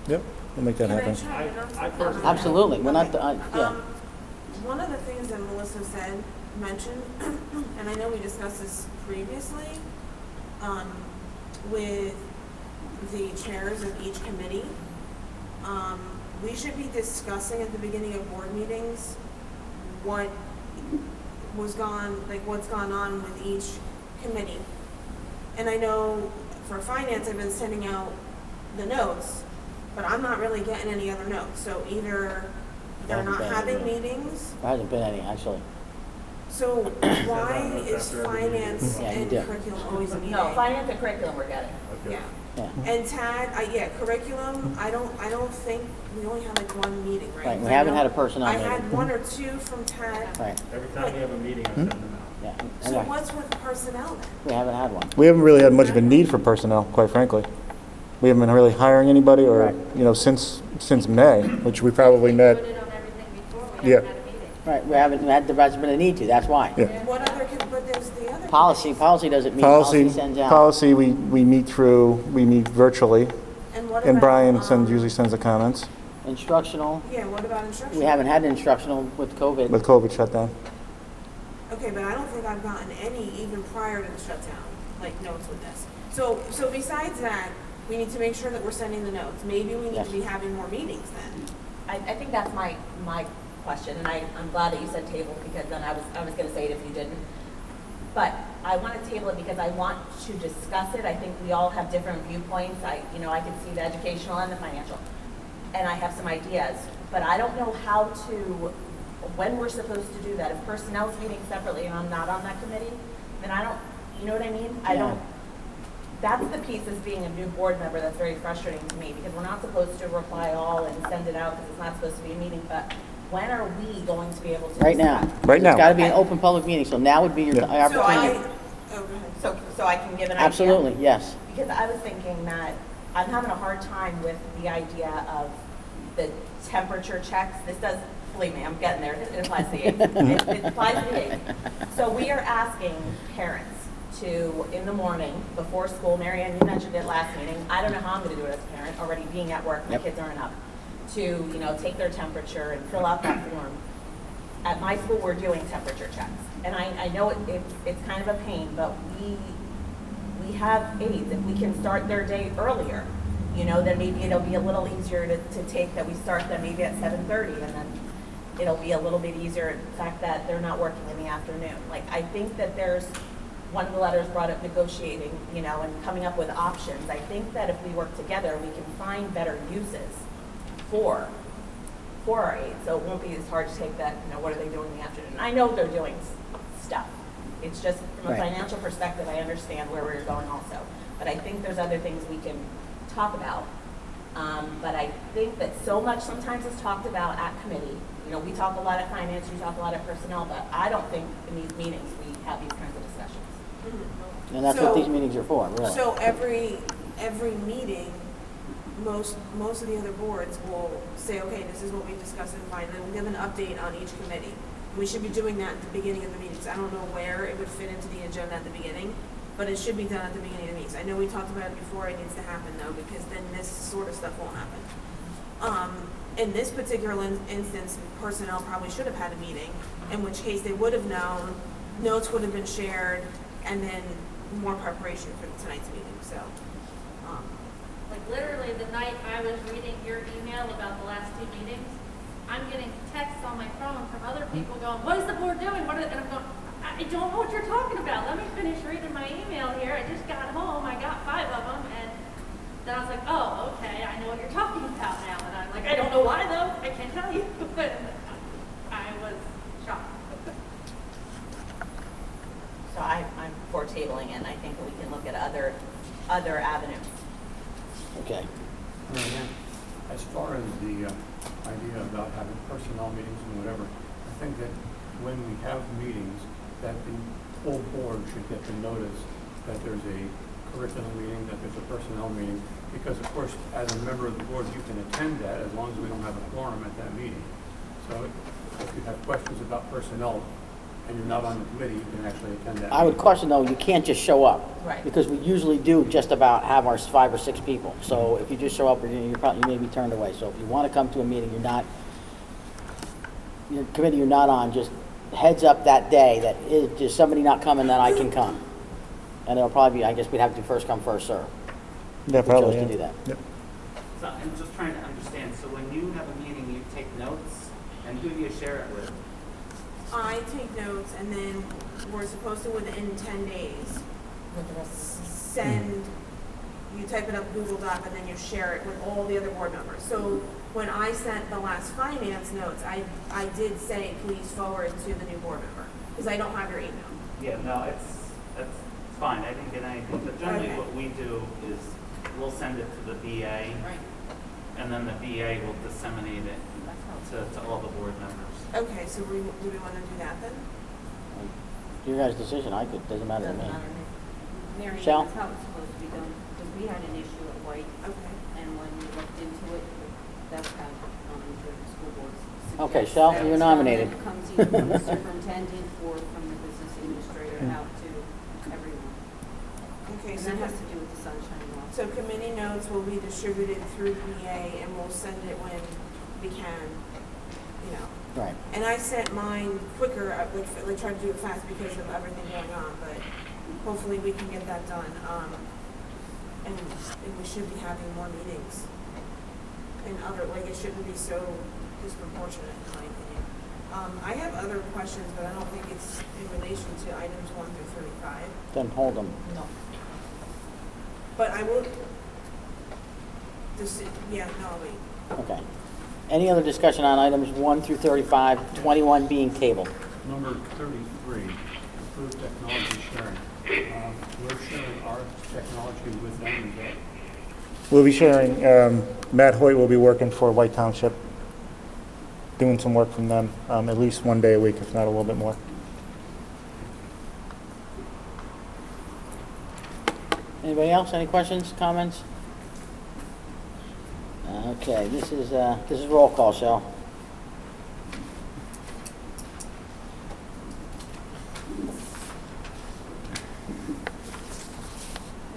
Yep, we'll make that Can I happen. chime in on something? Absolutely, we're not, yeah. One of the things that Melissa mentioned, and I know we discussed this previously, with the chairs of each committee, we should be discussing at the beginning of board meetings what's gone on with each committee. And I know for finance, I've been sending out the notes, but I'm not really getting any other notes. So either they're not having meetings. There hasn't been any, actually. So why is finance Yeah, you and do. curriculum always a meeting? No, finance and curriculum we're getting. Yeah. Yeah. And TAD, curriculum, I don't think, we only have like one meeting, right? Right, we 'Cause I haven't know had a personnel I meeting. had one or two from TAD. Right, Every time we have a meeting, I send them out. yeah. So And what's with personnel then? we haven't had one. We haven't really had much of a need for personnel, quite frankly. We haven't been really hiring anybody or, Right. since May, which we probably met. Put it on everything before, we Yeah. haven't had a meeting. Right, there hasn't been a need to, that's why. Yeah. What other, but there's the other. Policy doesn't mean, policy sends out. Policy, we meet virtually, And what and about, Brian usually sends the comments Instructional, Yeah, what about instruction? we haven't had instructional with COVID. with COVID shutdown. Okay, but I don't think I've gotten any even prior to the shutdown, like notes with this. So besides that, we need to make sure that we're sending the notes. Maybe we need Yes. to be having more meetings then. I think that's my question, and I'm glad that you said table, because then I was gonna say it if you didn't. But I want to table it because I want to discuss it. I think we all have different viewpoints. I can see the educational and the financial, and I have some ideas, but I don't know when we're supposed to do that. If personnel's meeting separately and I'm not on that committee, then I don't, you know what I mean? That's the piece as being a new board member that's very frustrating to me, because we're not supposed to reply all and send it out because it's not supposed to be a meeting, but when are we going to be able to? Right now. Right now. It's gotta be an open public meeting, so now would be your Yeah. opportunity. So I can give an idea? Absolutely, yes. Because I was thinking that I'm having a hard time with the idea of the temperature checks. This does, believe me, I'm getting there. It applies to the age. It applies to the age. So we are asking parents to, in the morning, before school, Marianne, you mentioned it last meeting, I don't know how I'm gonna do it as a parent, already being at work, my Yep. kids aren't up, to, take their temperature and fill out that form. At my school, we're doing temperature checks. And I know it's kind of a pain, but we have aides. If we can start their day earlier, then maybe it'll be a little easier to take that we start them maybe at 7:30, and then it'll be a little bit easier, the fact that they're not working in the afternoon. Like, I think that one of the letters brought up negotiating, and coming up with options. I think that if we work together, we can find better uses for our aides. So it won't be as hard to take that, what are they doing in the afternoon? I know they're doing stuff. It's just from a Right. financial perspective, I understand where we're going also. But I think there's other things we can talk about. But I think that so much sometimes is talked about at committee. We talk a lot at finance, you talk a lot at personnel, but I don't think in these meetings we have these kinds of discussions. And that's what these meetings are for, really. So every meeting, most of the other boards will say, okay, this is what we discussed in finance, and we'll give an update on each committee. We should be doing that at the beginning of the meetings. I don't know where it would fit into the agenda at the beginning, but it should be done at the beginning of the meetings. I know we talked about it before, it needs to happen though, because then this sort of stuff won't happen. In this particular instance, personnel probably should have had a meeting, in which case they would have known, notes would have been shared, and then more preparation for tonight's meeting, so. Like literally the night I was reading your email about the last two meetings, I'm getting texts on my phone from other people going, what is the board doing? And I'm going, I don't know what you're talking about. Let me finish reading my email here. I just got home. I got 5 of them. And then I was like, oh, okay. I know what you're talking about now. And I'm like, I don't know why though. I can't tell you. But I was shocked. other avenues. Okay. As far as the idea about having personnel meetings and whatever, I think that when we have meetings, that the whole board should get the notice that there's a curriculum meeting, that there's a personnel meeting, because of course, as a member of the board, you can attend that as long as we don't have a quorum at that meeting. So if you have questions about personnel and you're not on the committee, you can actually attend that. I would meeting. caution though, you can't just show up. Right. Because we usually do just about have our 5 or 6 people. So if you just show up, you may be turned away. So if you want to come to a meeting, your committee you're not on, just heads up that day that is just somebody not coming, that I can come. And it'll probably be, I guess we'd have to do first come, first serve. Yeah, If we probably, chose to yeah. do that. Yep. So I'm just trying to understand, so when you have a meeting, you take notes, and who do you share it with? I take notes, and then we're supposed to, within 10 days, send, you type it up Google Doc, and then you share it with all the other board members. So when I sent the last finance notes, I did say, please forward to the new board member, because I don't have your email. Yeah, no, that's fine, I didn't get anything, but generally Okay. what we do is we'll send it to the BA, Right. and then the BA will disseminate it to all the board members. Okay, so do we want to do that then? Your guys' decision, doesn't matter to me. Mary, Michelle? that's how it's supposed to be done, because we had an issue at White, Okay. and when we looked into it, that's how the school boards suggest. Okay, Shel, that you're it's nominated. done. It comes either from the superintendent or from the business administrator out to everyone. Okay, And so, that has to do with the sunshine law. so committee notes will be distributed through BA, and we'll send it when we can, you know. Right. And I sent mine quicker, like tried to do it fast because of everything going on, but hopefully we can get that done. And we should be having more meetings. And it shouldn't be so disproportionate in my opinion. I have other questions, but I don't think it's in relation to items 1 through 35. Then hold them. No. But I will, wait. Okay. Any other discussion on items 1 through 35, 21 being tabled? Number 33, approved technology sharing. We're sharing our technology with them, is that? We'll be sharing, Matt Hoyt will be working for White Township, doing some work from them, at least 1 day a week, if not a little bit more. Anybody else? Any questions, comments? Okay, this is roll call, Shel.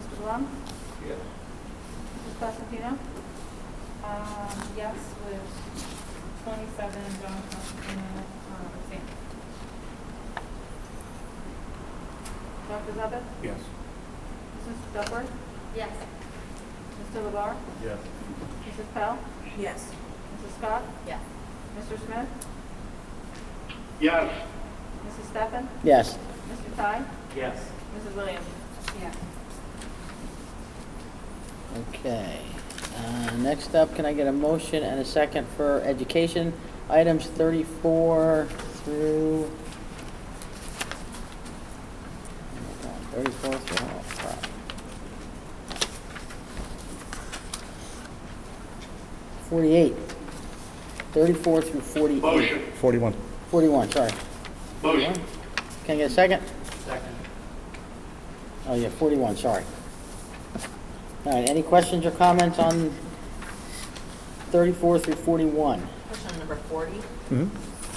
Mr. Blum? Yes. Mrs. Costantino? Yes, with 27, John Costantino, abstaining. Dr. Zabit? Yes. Mrs. Duckworth? Yes. Mr. LeBar? Yes. Mrs. Pell? Yes. Mrs. Scott? Yes. Mr. Smith? Yes. Mrs. Steffen? Yes. Mr. Ty? Yes. Mrs. Williams? Yeah. Okay. Next up, can I get a motion and a second for education? Items 34 through... 34 through... Oh, crap. 48. 34 through 48. Motion. 41. 41, sorry. Motion. Can I get a second? Second. Oh, yeah, 41, sorry. All right, any questions or comments on 34 through 41? Question on number 40. Mhm.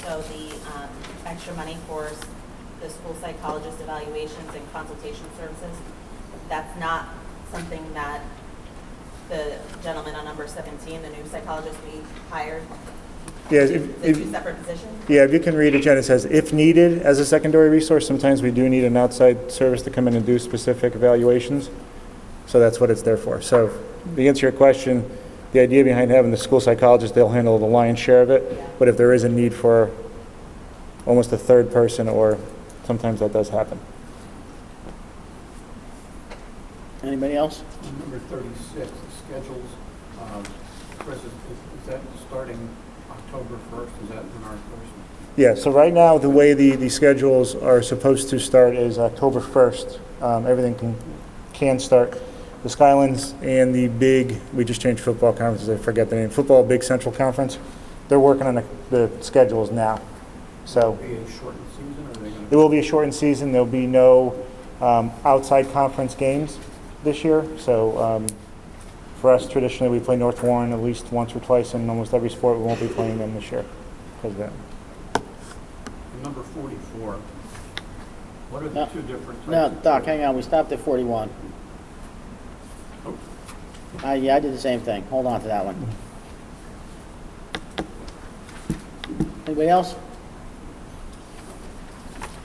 So the extra money for the school psychologist evaluations and consultation services, that's not something that the gentleman on number 17, the new psychologist we hired, Yeah, the two separate positions? Yeah, if you can read it, Jen, it says, if needed as a secondary resource, sometimes we do need an outside service to come in and do specific evaluations. So that's what it's there for. So to answer your question, the idea behind having the school psychologist, they'll handle the lion's share of it. But if there is a need for almost a third person, or sometimes that does happen. Anybody else? Number 36, the schedules. Chris, is that starting October 1st? Is that when our first? Yeah, so right now, the way the schedules are supposed to start is October 1st. Everything can start. the Skylands and the big, we just changed football conferences, I forget the name, Football Big Central Conference. They're working on the schedules now. So Will it be a shortened season, or are they going it to? will be a shortened season. There'll be no outside conference games this year. So for us, traditionally, we play North Warren at least once or twice in almost every sport. We won't be playing them this year because of that. Number 44, what are the No. two different types? No, of Doc, trade? hang on, we stopped at 41. Oh. Yeah, I did the same thing. Hold on to that one. Anybody else?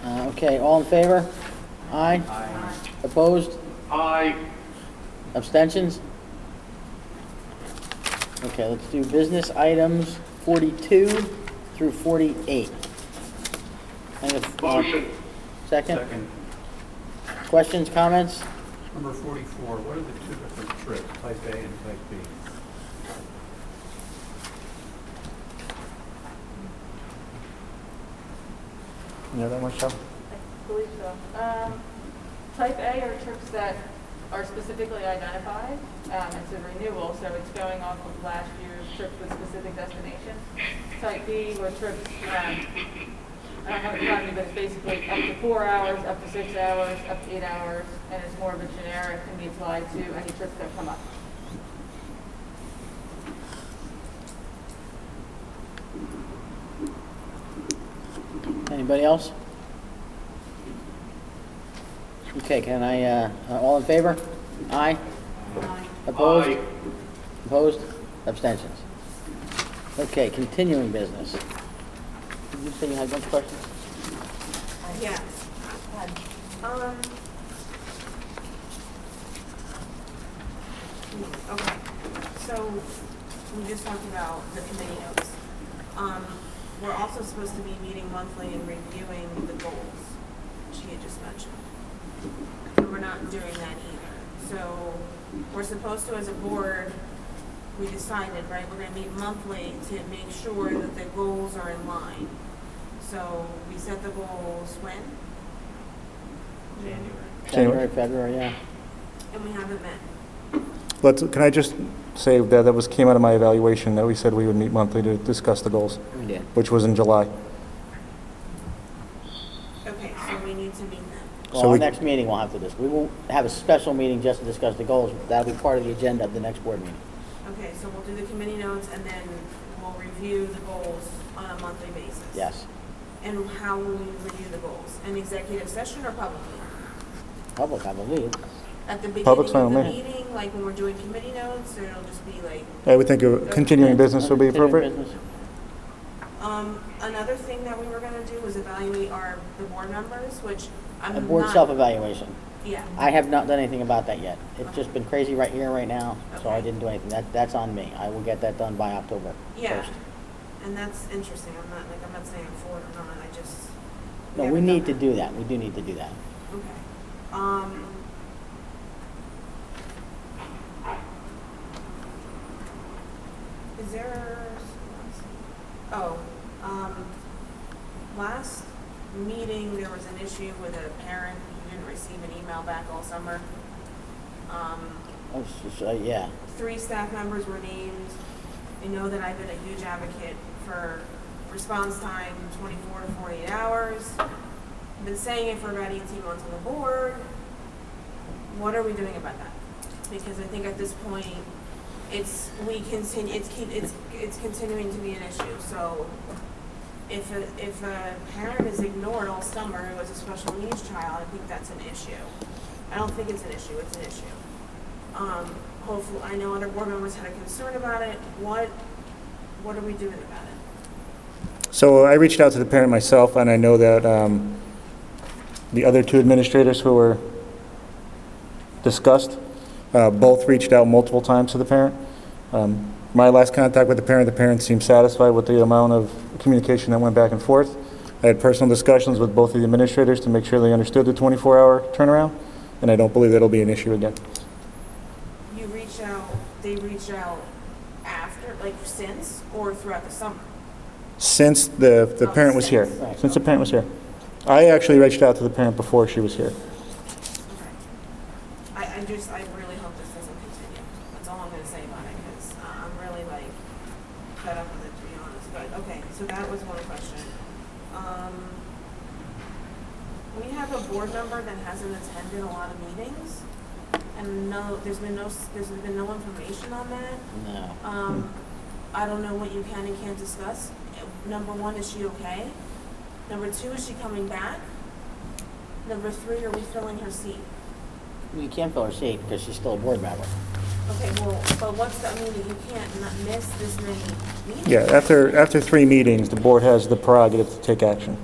Okay, all in favor? Aye? Aye. Opposed? Aye. Abstentions? Okay, let's do business items 42 through 48. I have, Motion. Second? Second, Questions, comments? number 44, what are the two different trips, type A and type B? You know that much, Michelle? I believe so. Type A are trips that are specifically identified. It's a renewal, so it's going off of last year's trips with specific destinations. Type B were trips, I don't have it in front of me, but it's basically up to 4 hours, up to 6 hours, up to 8 hours, and it's more of a generic, can be applied to any trips that come up. Anybody else? Okay, can I, all in favor? Aye? Opposed? Aye. Opposed? Abstentions? Okay, continuing business. Did you say you had one question? Yeah. Okay, so we just talked about the committee notes. We're also supposed to be meeting monthly and reviewing the goals, she had just mentioned. And we're not doing that either. So we're supposed to, as a board, we decided, right, we're gonna meet monthly to make sure that the goals are in line. So we set the goals when? January, February, yeah. And we haven't met. Can I just say that came out of my evaluation that we said we would meet monthly to discuss the goals, We did. which was in July. Okay, so we need to meet them. Well, So our we- next meeting, we'll have to we will have a special meeting just to discuss the goals. That'll be part of the agenda of the next board meeting. Okay, so we'll do the committee notes and then we'll review the goals on a monthly basis. Yes. And how will we review the goals? An executive session or publicly? Public, I believe. At the beginning Public's fine of the with me. meeting, like when we're doing committee notes, or it'll just be like, I would think a continuing business would be Continuing appropriate. business. another thing that we were gonna do was evaluate the board members, which I'm A not. board self-evaluation. Yeah. I have not done anything about that yet. It's just been crazy right here, right now, so I Okay. didn't do anything. That's on me. I will get that done by October 1st. Yeah, and that's interesting. I'm not saying I'm for it or not, I just. No, we haven't need to done do that. We do need to do that. that. Okay. Is there, last meeting, there was an issue with a parent who didn't receive an email back all summer. Yeah. 3 staff members were named. I know that I've been a huge advocate for response time, 24 to 48 hours. I've been saying it for about 18 months on the board. What are we doing about that? Because I think at this point, it's continuing to be an issue. So if a parent is ignored all summer who has a special needs child, I think that's an issue. I don't think it's an issue, it's an issue. Hopefully, I know other board members had a concern about it. What are we doing about it? So I reached out to the parent myself, and I know that the other 2 administrators who were discussed, both reached out multiple times to the parent. My last contact with the parent seemed satisfied with the amount of communication that went back and forth. I had personal discussions with both of the administrators to make sure they understood the 24-hour turnaround, and I don't believe that'll be an issue again. They reached out after, like since, or throughout the summer? Since the parent was here. since. Since the parent was here. I actually reached out to the parent before she was here. Okay. I really hope this so that was one question. We have a board member that hasn't attended a lot of meetings, and there's been no information on that. No. I don't know what you can and can't discuss. Number one, is she okay? Number two, is she coming back? Number three, are we filling her seat? You can't fill her seat because she's still a board member. Okay, well, but you can't not miss this many meetings. Yeah, after 3 meetings, the board has the prerogative to take action.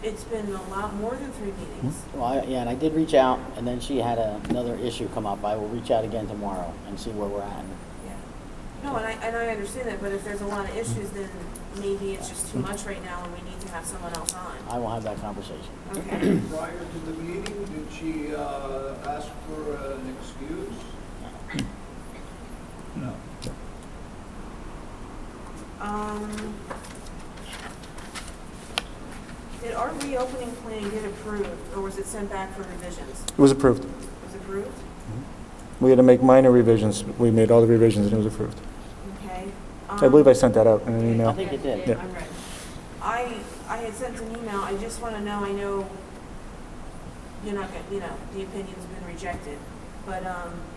It's been a lot more than 3 meetings. Well, yeah, and I did reach out, and then she had another issue come up. I will reach out again tomorrow and see where we're at. Yeah. No, and I understand that, but if there's a lot of issues, then maybe it's just too much right now and we need to have someone else on. I will have that conversation. Okay. Prior to the meeting, did she ask for an excuse? No. Did our reopening plan get approved, or was it sent back for revisions? It was approved. It was approved? We had to make minor revisions. We made all the revisions and it was approved. Okay. I believe I sent that out in an email. I think it did. Yeah. I'm ready. I had sent an email, I just want to know, I know you're not going to, the opinion's been rejected, but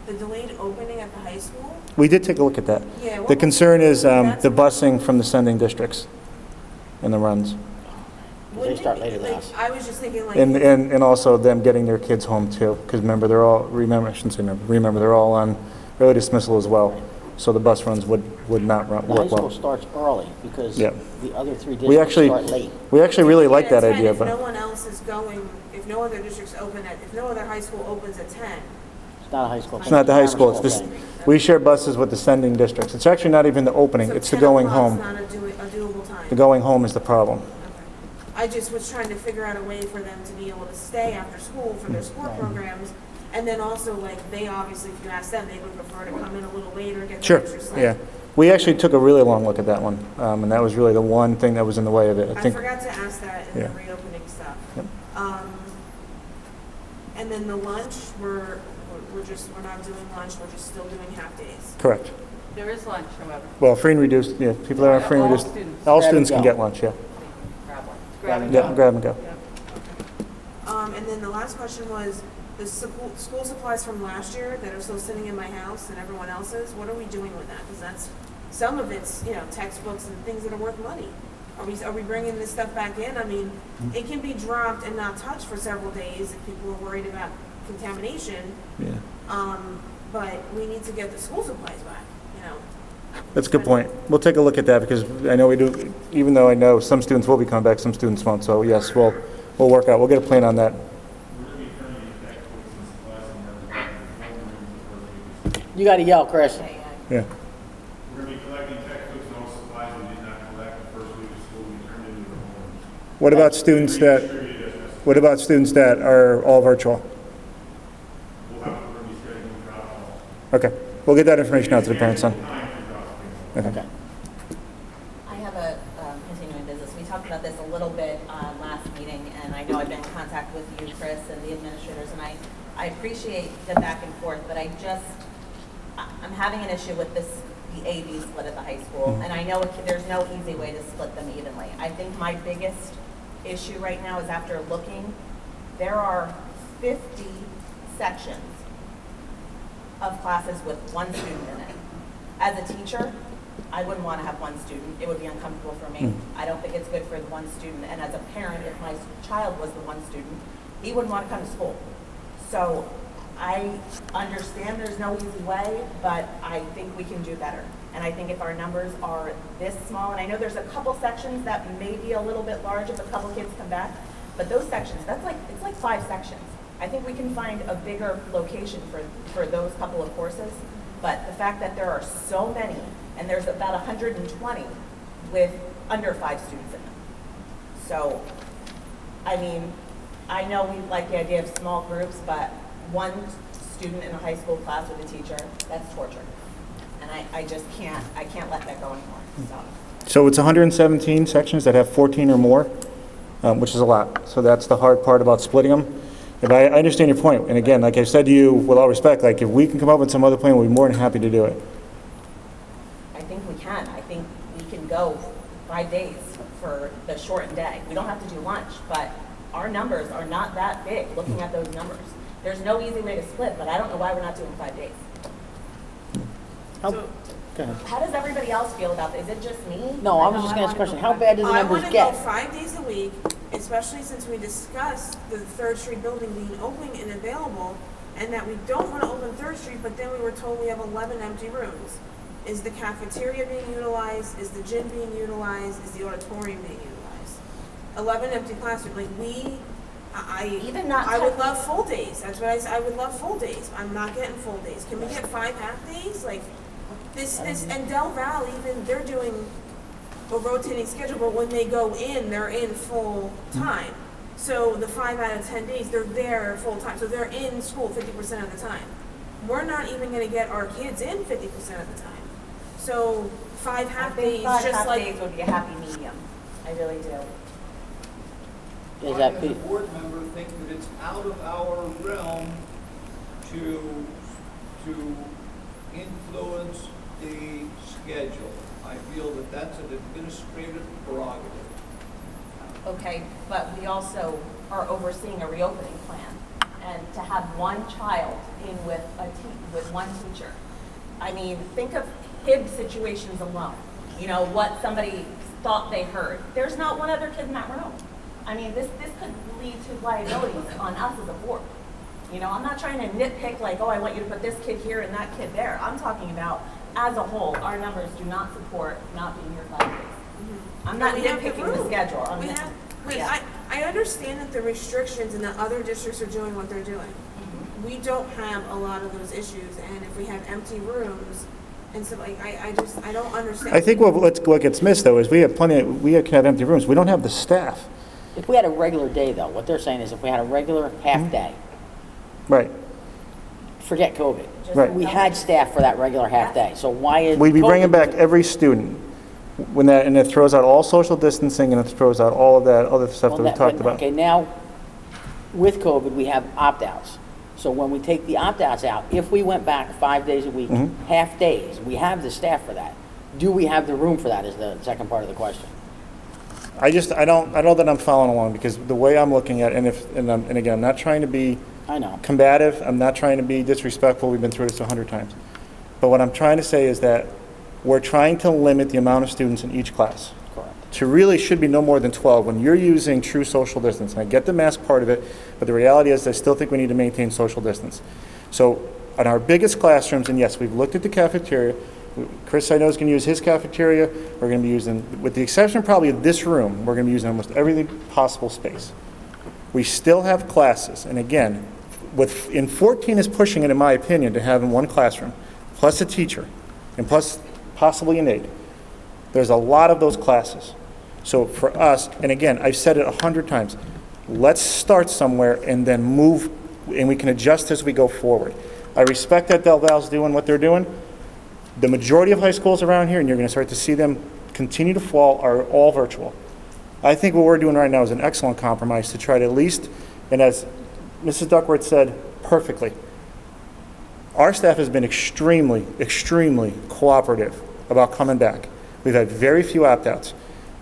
the delayed opening at the high school? We did take a look at that. Yeah, The concern is the busing from the sending districts and the runs. They start later than us. I was just thinking like. And also them getting their kids home too, because remember, they're all on early dismissal as well. So the bus runs would not The high work school well. starts early because Yeah. the other 3 We districts actually, start late. we actually really like that idea, If no but one else is going, if no other districts if no other high school opens at 10, It's not a high school. it's not the high school. It's It's this, we share buses with the sending districts. It's actually not even the opening, so it's the 10 going o'clock's home. not a doable time. The going home is the problem. I just was trying to figure out a way for them to be able to stay after school for their sport programs. And then also, they obviously, if you ask them, they would prefer to come in a little later, get the Sure, extra sleep. yeah. We actually took a really long look at that one, and that was really the one thing that was in the way of it. I think. forgot to ask that in Yeah. the reopening stuff. Yep. And then the lunch, we're not doing lunch, we're just still doing half days. Correct. There is lunch, however. Well, free and reduced, yeah, people that are free and All reduced. students. All Grab students and can go. get lunch, yeah. Grab and Yeah, go. grab and go. And then the last question was, the school supplies from last year that are still sitting in my house and everyone else's, what are we doing with that? Because some of it's, textbooks and things that are worth money. Are we bringing this stuff back in? I mean, it can be dropped and not touched for several days if people are worried about contamination. Yeah. But we need to get the school supplies back, That's a good point. We'll take a look at that because I know we do, even though I know some students will be coming back, some students won't. So yes, we'll work out, we'll get a plan on that. You got to yell, Chris. Yeah. We're going to be collecting textbooks and all supplies we did not collect the first week of school. We turned into the homes. What about students that are all virtual? We'll have to be scheduling drop off. Okay, we'll get that information out to the parents then. Okay. I have a continuing business. We talked about this a little bit last meeting, and I know I've been in contact with you, Chris, and the administrators, and I appreciate the back and forth, but I'm having an issue with the A-B split at the high school, and I know there's no easy way to split them evenly. I think my biggest issue right now is after looking, there are 50 sections of classes with one student in it. As a teacher, I wouldn't want to have one student. It would be uncomfortable for me. I don't think it's good for the one student. And as a parent, if my child was the one student, he wouldn't want to come to school. So I understand there's no easy way, but I think we can do better. And I think if our numbers are this small, and I know there's a couple sections that may be a little bit large if a couple kids come back, but those sections, it's like 5 sections. I think we can find a bigger location for those couple of courses. But the fact that there are so many, and there's about 120 with under 5 students in them. So, I mean, I know we like the idea of small groups, but one student in a high school class with a teacher, that's torture. And I just can't let that go anymore, So it's 117 sections that have 14 or more, which is a lot. So that's the hard part about splitting them. If I understand your point, and again, like I said to you, with all respect, if we can come up with some other plan, we'd be more than happy to do it. I think we can. I think we can go 5 days for the shortened day. We don't have to do lunch, but our numbers are not that big, looking at those numbers. There's no easy way to split, but I don't know why we're not doing 5 days. Go ahead. How does everybody else feel about this? Is it just me? No, I was just gonna ask a question. How bad do the numbers get? I want to go 5 days a week, especially since we discussed the Third Street building being open and available, and that we don't want to open Third Street, but then we were told we have 11 empty rooms. Is the cafeteria being utilized? Is the gym being utilized? Is the auditorium being utilized? 11 empty classrooms. Like I would love full days. That's what I would love full days. I'm not getting full days. Can we get 5 half days? Like this, and Del Val, even they're doing a rotating schedule, but when they go in, they're in full time. So the 5 out of 10 days, they're there full time. So they're in school 50% of the time. We're not even going to get our kids in 50% of the time. So 5 half days, Five just half like days would be a happy medium. I really do. Is I, that as a board member, think that it's out of our realm to influence the schedule. I feel that that's an administrative prerogative. Okay, but we also are overseeing a reopening plan, and to have one child in with one teacher. I mean, think of HIB situations alone. You know, what somebody thought they heard. There's not one other kid in that room. I mean, this could lead to liabilities on us as a board. You know, I'm not trying to nitpick like, oh, I want you to put this kid here and that kid there. I'm talking about, as a whole, our numbers do not support not being here 5 days. I'm not nitpicking the schedule. I understand that the restrictions and that other districts are doing what they're doing. We don't have a lot of those issues, and if we have empty rooms and stuff like, I don't understand. I think what gets missed, though, is we can have empty rooms. We don't have the staff. If we had a regular day, though, what they're saying is if we had a regular half day, Right. forget COVID. Right. We had staff for that regular half day, so why is? We'd be bringing COVID back doing- every student, and it throws out all social distancing, and it throws out all of that other stuff that we talked about. Okay, now, with COVID, we have opt-outs. So when we take the opt-outs out, if we went back 5 days a week, half days, we have the staff for that. Do we have the room for that is the second part of the question. I don't know that I'm following along, because the way I'm looking at it, and again, I'm not trying to be combative, I'm not trying to be disrespectful, we've been through this 100 times. But what I'm trying to say is that we're trying to limit the amount of students in each class. Correct. To really should be no more than 12 when you're using true social distance. And I get the mask part of it, but the reality is I still think we need to maintain social distance. So in our biggest classrooms, and yes, we've looked at the cafeteria. Chris, I know, is going to use his cafeteria. We're going to be using, with the exception probably of this room, we're going to be using almost every possible space. We still have classes, and again, in 14 is pushing it, in my opinion, to have in one classroom, plus a teacher, and plus possibly an aide. There's a lot of those classes. So for us, and again, I've said it 100 times, let's start somewhere and then move, and we can adjust as we go forward. I respect that Del Val's doing what they're doing. The majority of high schools around here, and you're going to start to see them continue to fall, are all virtual. I think what we're doing right now is an excellent compromise to try to at least, and as Mrs. Duckworth said perfectly, our staff has been extremely, extremely cooperative about coming back. We've had very few opt-outs.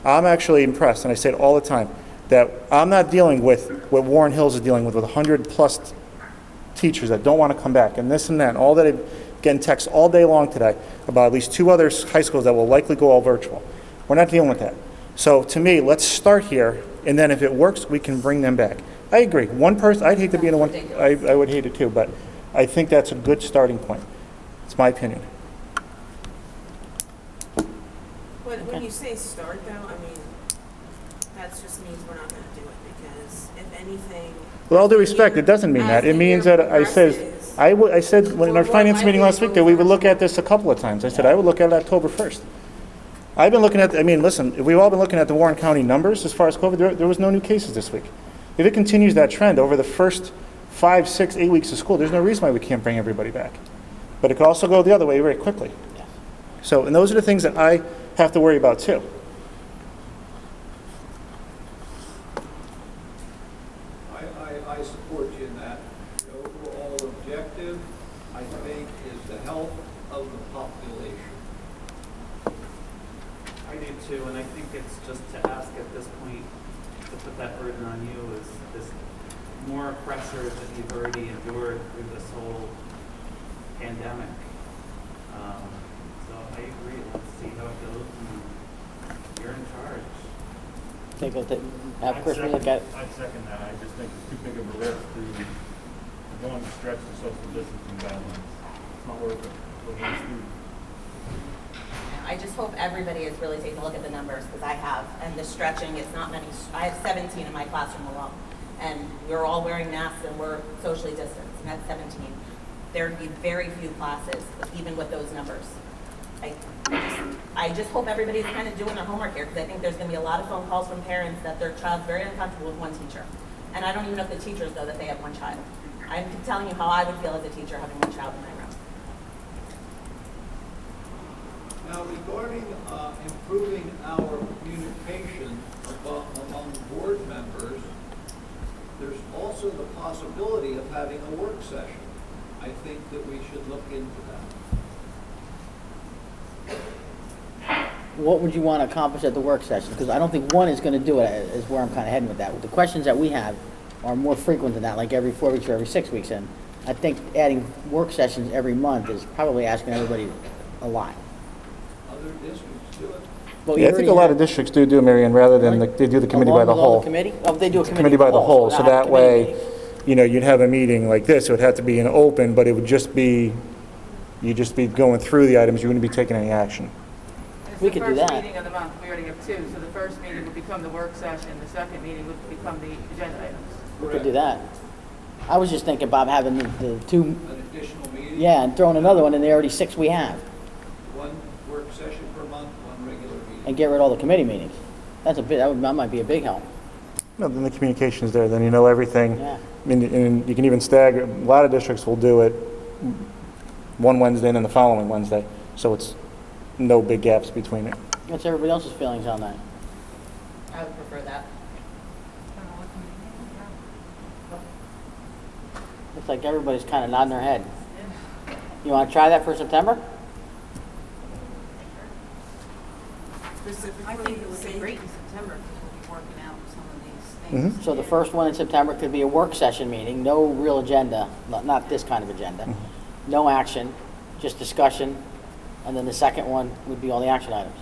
I'm actually impressed, and I say it all the time, that I'm not dealing with what Warren Hills is dealing with 100+ teachers that don't want to come back, and this and that, and all that. I'm getting texts all day long today about at least 2 other high schools that will likely go all virtual. We're not dealing with that. So to me, let's start here, and then if it works, we can bring them back. I agree. One person, I'd hate to be in the one, I would hate it too, but I think that's a good starting point. It's my opinion. When you say start, though, I mean, that just means we're not going to do it, because if anything... With all due respect, it doesn't mean that. It means that I said in our finance meeting last week that we would look at this a couple of times. I said I would look at it October 1st. I've been looking at, listen, we've all been looking at the Warren County numbers as far as COVID. There was no new cases this week. If it continues that trend over the first 5, 6, 8 weeks of school, there's no reason why we can't bring everybody back. But it could also go the other way very quickly. So, and those are the things that I have to worry about too. I support you in that. The overall objective, I think, is the health of the population. I do too, and I think it's just to ask at this point, to put that burden on you is this more pressure that you've already endured through this whole pandemic. So I agree, let's see how it goes, and you're in charge. Have Chris look at it. I'd second that. I just think it's too big of a risk to go on the stretch of social distancing guidelines. It's not worth it for one student. I just hope everybody is really taking a look at the numbers, because I have, and the stretching, it's not many, I have 17 in my classroom alone, and we're all wearing masks and we're socially distanced, and that's 17. There'd be very few classes, even with those numbers. I just hope everybody's kind of doing their homework here, because I think there's going to be a lot of phone calls from parents that their child's very uncomfortable with one teacher. And I don't even know if the teachers know that they have one child. I'm telling you how I would feel as a teacher having one child in my room. Now, regarding improving our communication among board members, there's also the possibility of having a work session. I think that we should look into that. What would you want to accomplish at the work session? Because I don't think one is going to do it, is where I'm kind of heading with that. The questions that we have are more frequent than that, like every 4 weeks or every 6 weeks. And I think adding work sessions every month is probably asking everybody a lot. Other districts do it. Well, Yeah, I think a lot of districts do it, Marion, rather than they do the committee by the whole. Committee? Oh, they do a Committee by the whole, so not that committee way, meetings. you know, you'd have a meeting like this, it would have to be an open, but it would just be, you'd just be going through the items, you wouldn't be taking any action. It's We the could do first that. meeting of the month, we already have 2, so the first meeting would become the work session, the second meeting would become the agenda items. We could do that. I was just thinking, Bob, having the two, An additional meeting? yeah, and throwing another one in there, already 6 we have, One work session per month, one regular meeting. and get rid of all the committee meetings. That's a bit, that might be a big help. No, then the communication's there, then you know everything. Yeah. I mean, and you can even stagger, a lot of districts will do it one Wednesday and then the following Wednesday, so it's no big gaps between it. What's everybody else's feelings on that? I would prefer that. Looks like everybody's kind of nodding their head. You want to try that for September? I think it would be great in September because we'll be working out some of these things. So the first one in September could be a work session meeting, no real agenda, not this kind of agenda, no action, just discussion, and then the second one would be all the action items.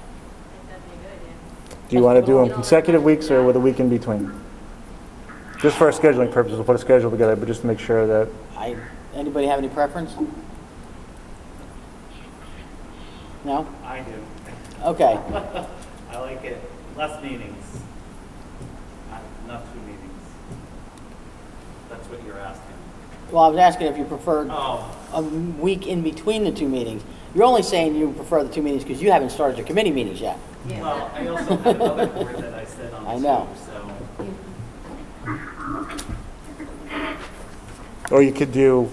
Do you want to do them consecutive weeks or with a week in between? Just for our scheduling purposes, we'll put a schedule together, but just to make sure that, Anybody have any preference? No? I do. Okay. I like it, less meetings, not 2 meetings. That's what you're asking. Well, I was asking if you preferred Oh. a week in between the 2 meetings. You're only saying you prefer the 2 meetings because you haven't started your committee meetings yet. Well, I also have another board that I sit on I too, know. so. or you could do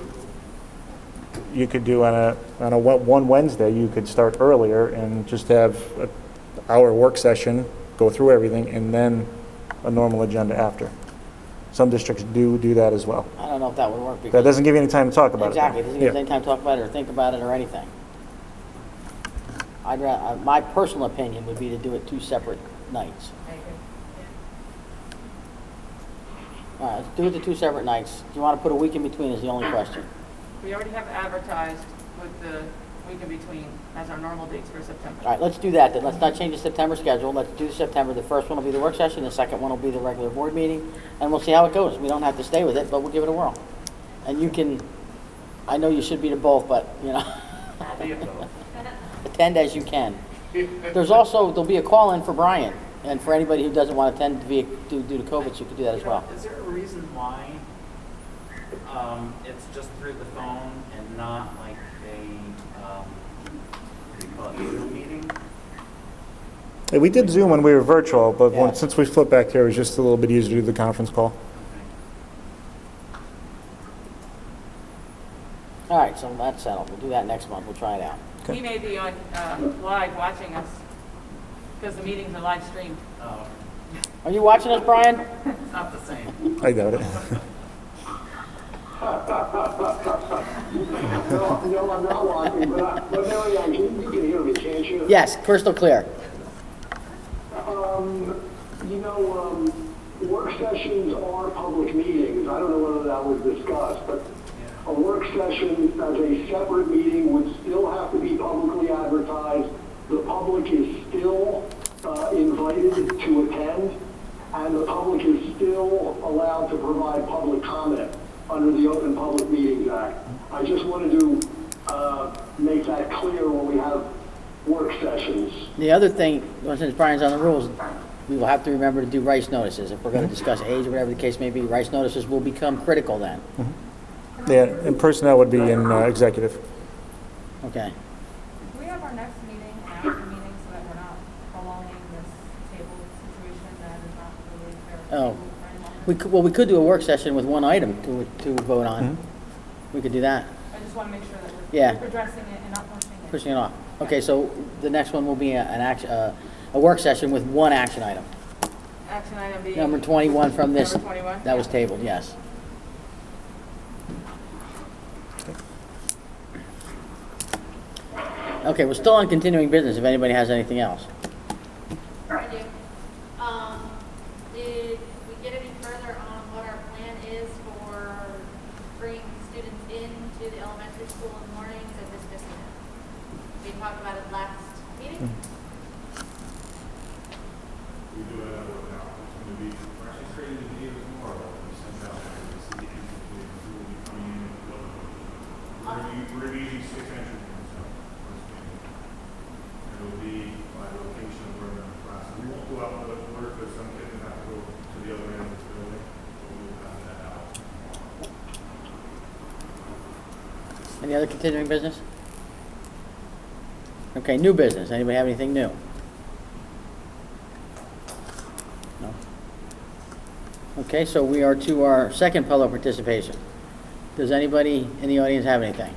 on a one Wednesday, you could start earlier and just have an hour work session, go through everything, and then a normal agenda after. Some districts do that as well. I don't know if that would work That because... doesn't give you any time to talk about Exactly. it. It though. doesn't give us any time to talk about it or think about it or anything. My personal opinion would be to do it 2 separate nights. I agree. All right, let's do it the 2 separate nights. Do you want to put a week in between is the only question. We already have advertised with the week in between as our normal dates for September. All right, let's do that then. Let's not change the September schedule. Let's do September. The first one will be the work session, the second one will be the regular board meeting, and we'll see how it goes. We don't have to stay with it, but we'll give it a whirl. And you can, I know you should be to both, but, you know, I'll be at both. attend as you can. There'll be a call-in for Brian, and for anybody who doesn't want to attend due to COVID, so you could do that as well. Is there a reason why it's just through the phone and not like what do you call it, Zoom meeting? Yeah, we did Zoom when we were virtual, but Yeah. since we flipped back here, it was just a little bit easier to do the conference call. All right, so that's settled. We'll do that next month. We'll try it out. Okay. He may be on live watching us because the meetings are live streamed. Oh, Are you watching us, Brian? it's not the same. I doubt it. Yes, crystal clear. Work sessions are public meetings. I don't know whether that was discussed, but a work session as a separate meeting would still have to be publicly advertised. The public is still invited to attend, and the public is still allowed to provide public comment under the Open Public Meetings Act. I just wanted to make that clear when we have work sessions. The other thing, well, since Brian's on the rules, we will have to remember to do rights notices. If we're going to discuss age or whatever the case may be, rights notices will become critical then. Yeah, and personnel would be in executive. Okay. Can we have our next meeting after meeting so that we're not prolonging this table situation that is not really fair for Oh. people for any longer? We could do a work session with one item to vote on. We could do that. I just want to make sure that Yeah. we're addressing it and not pushing it. Pushing it off. Okay, so the next one will be a work session with one action item. Action item being. Number 21 from this. Number 21? That was tabled, yes. Okay, we're still on continuing business if anybody has anything else. I do. Did we get any further on what our plan is for bringing students into the elementary school in the mornings and dismissing them? We talked about it last meeting. We do it now. It's going to be, we're actually creating the video tomorrow. We send out, we see the entry who will be coming in. We're going to be using 6 entry points now. It will be by location of where we're in the class. We won't go out with order because some kids have to go to the other end of the building. So we'll have that out. Any other continuing business? Okay, new business. Anybody have anything new? No? Okay, so we are to our second public participation. Does anybody in the audience have anything?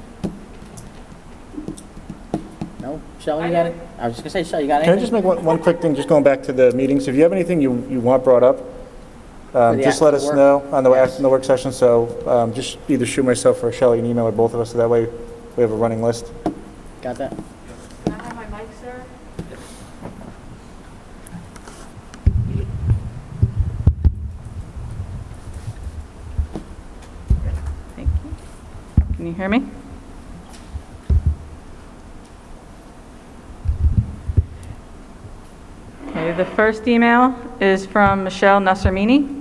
No? Shelley, you got it? I was just going to say, Shelley, you got anything? Can I just make one quick thing, just going back to the meetings? If you have anything you want brought up, just let us work? know on the Yes. work session. So just either shoot myself or Shelley an email or both of us, so that way we have a running list. Got that? Can I have my mic, sir? Thank you. Can you hear me? Okay, the first email is from Michelle Nassermini.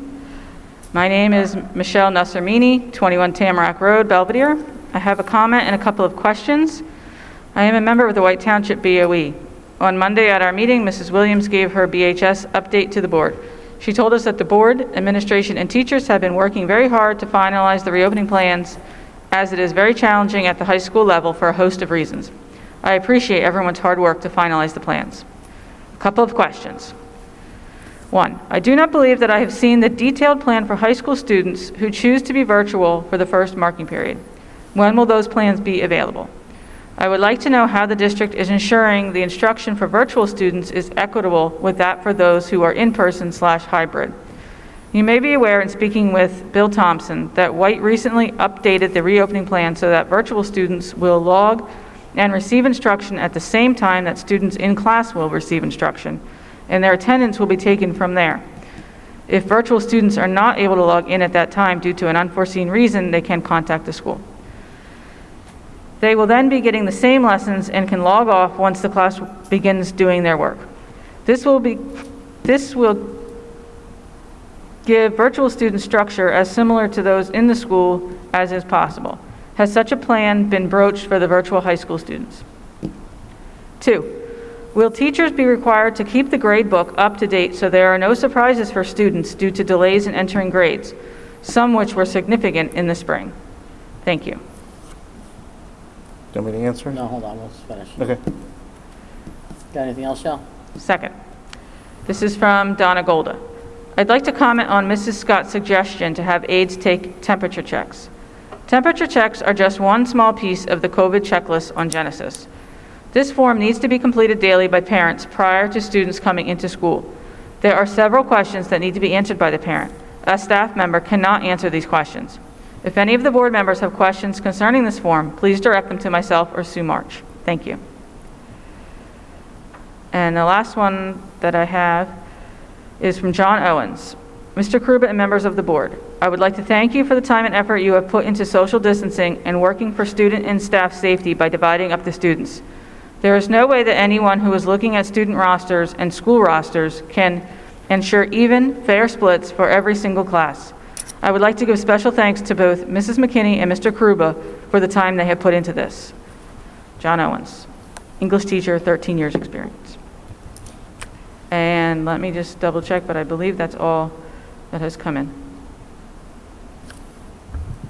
My name is Michelle Nassermini, 21 Tamarack Road, Belvidere. I have a comment and a couple of questions. I am a member of the White Township B.O.E. On Monday at our meeting, Mrs. Williams gave her BHS update to the board. She told us that the board, administration, and teachers have been working very hard to finalize the reopening plans, as it is very challenging at the high school level for a host of reasons. I appreciate everyone's hard work to finalize the plans. A couple of questions. 1, I do not believe that I have seen the detailed plan for high school students who choose to be virtual for the first marking period. When will those plans be available? I would like to know how the district is ensuring the instruction for virtual students is equitable with that for those who are in-person/hybrid. You may be aware in speaking with Bill Thompson that White recently updated the reopening plan so that virtual students will log and receive instruction at the same time that students in class will receive instruction, and their attendance will be taken from there. If virtual students are not able to log in at that time due to an unforeseen reason, they can contact the school. They will then be getting the same lessons and can log off once the class begins doing their work. This will give virtual student structure as similar to those in the school as is possible. Has such a plan been broached for the virtual high school students? 2, will teachers be required to keep the grade book up to date so there are no surprises for students due to delays in entering grades, some which were significant in the spring? Thank you. Do you want me to answer? No, hold on, let's finish. Okay. Got anything else, Shell? Second, this is from Donna Golda. I'd like to comment on Mrs. Scott's suggestion to have aides take temperature checks. Temperature checks are just one small piece of the COVID checklist on Genesis. This form needs to be completed daily by parents prior to students coming into school. There are several questions that need to be answered by the parent. A staff member cannot answer these questions. If any of the board members have questions concerning this form, please direct them to myself or Sue March. Thank you. And the last one that I have is from John Owens. Mr. Kruba and members of the board, I would like to thank you for the time and effort you have put into social distancing and working for student and staff safety by dividing up the students. There is no way that anyone who is looking at student rosters and school rosters can ensure even, fair splits for every single class. I would like to give special thanks to both Mrs. McKinney and Mr. Kruba for the time they have put into this. John Owens, English teacher, 13 years experience. And let me just double check, but I believe that's all that has come in.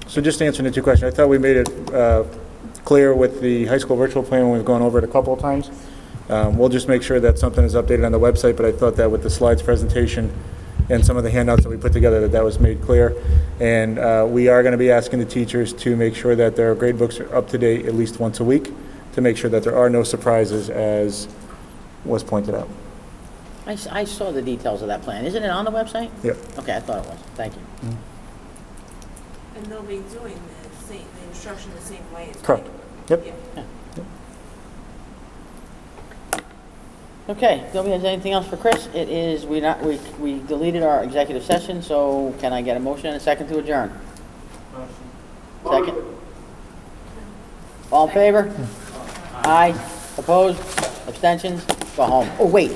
So just answering the two questions, I thought we made it clear with the high school virtual plan when we've gone over it a couple of times. We'll just make sure that something is updated on the website, but I thought that with the slides presentation and some of the handouts that we put together, that was made clear. And we are going to be asking the teachers to make sure that their grade books are up to date at least once a week to make sure that there are no surprises, as was pointed out. I saw the details of that plan. Isn't it on the website? Yep. Okay, I thought it was. Thank you. And they'll be doing the instruction the same way. Correct. Yep. Yeah. Okay, nobody has anything else for Chris? It is, we deleted our executive session, so can I get a motion and a second to adjourn? Second? All in favor? Aye. Opposed? Abstentions? Go home. Oh, wait.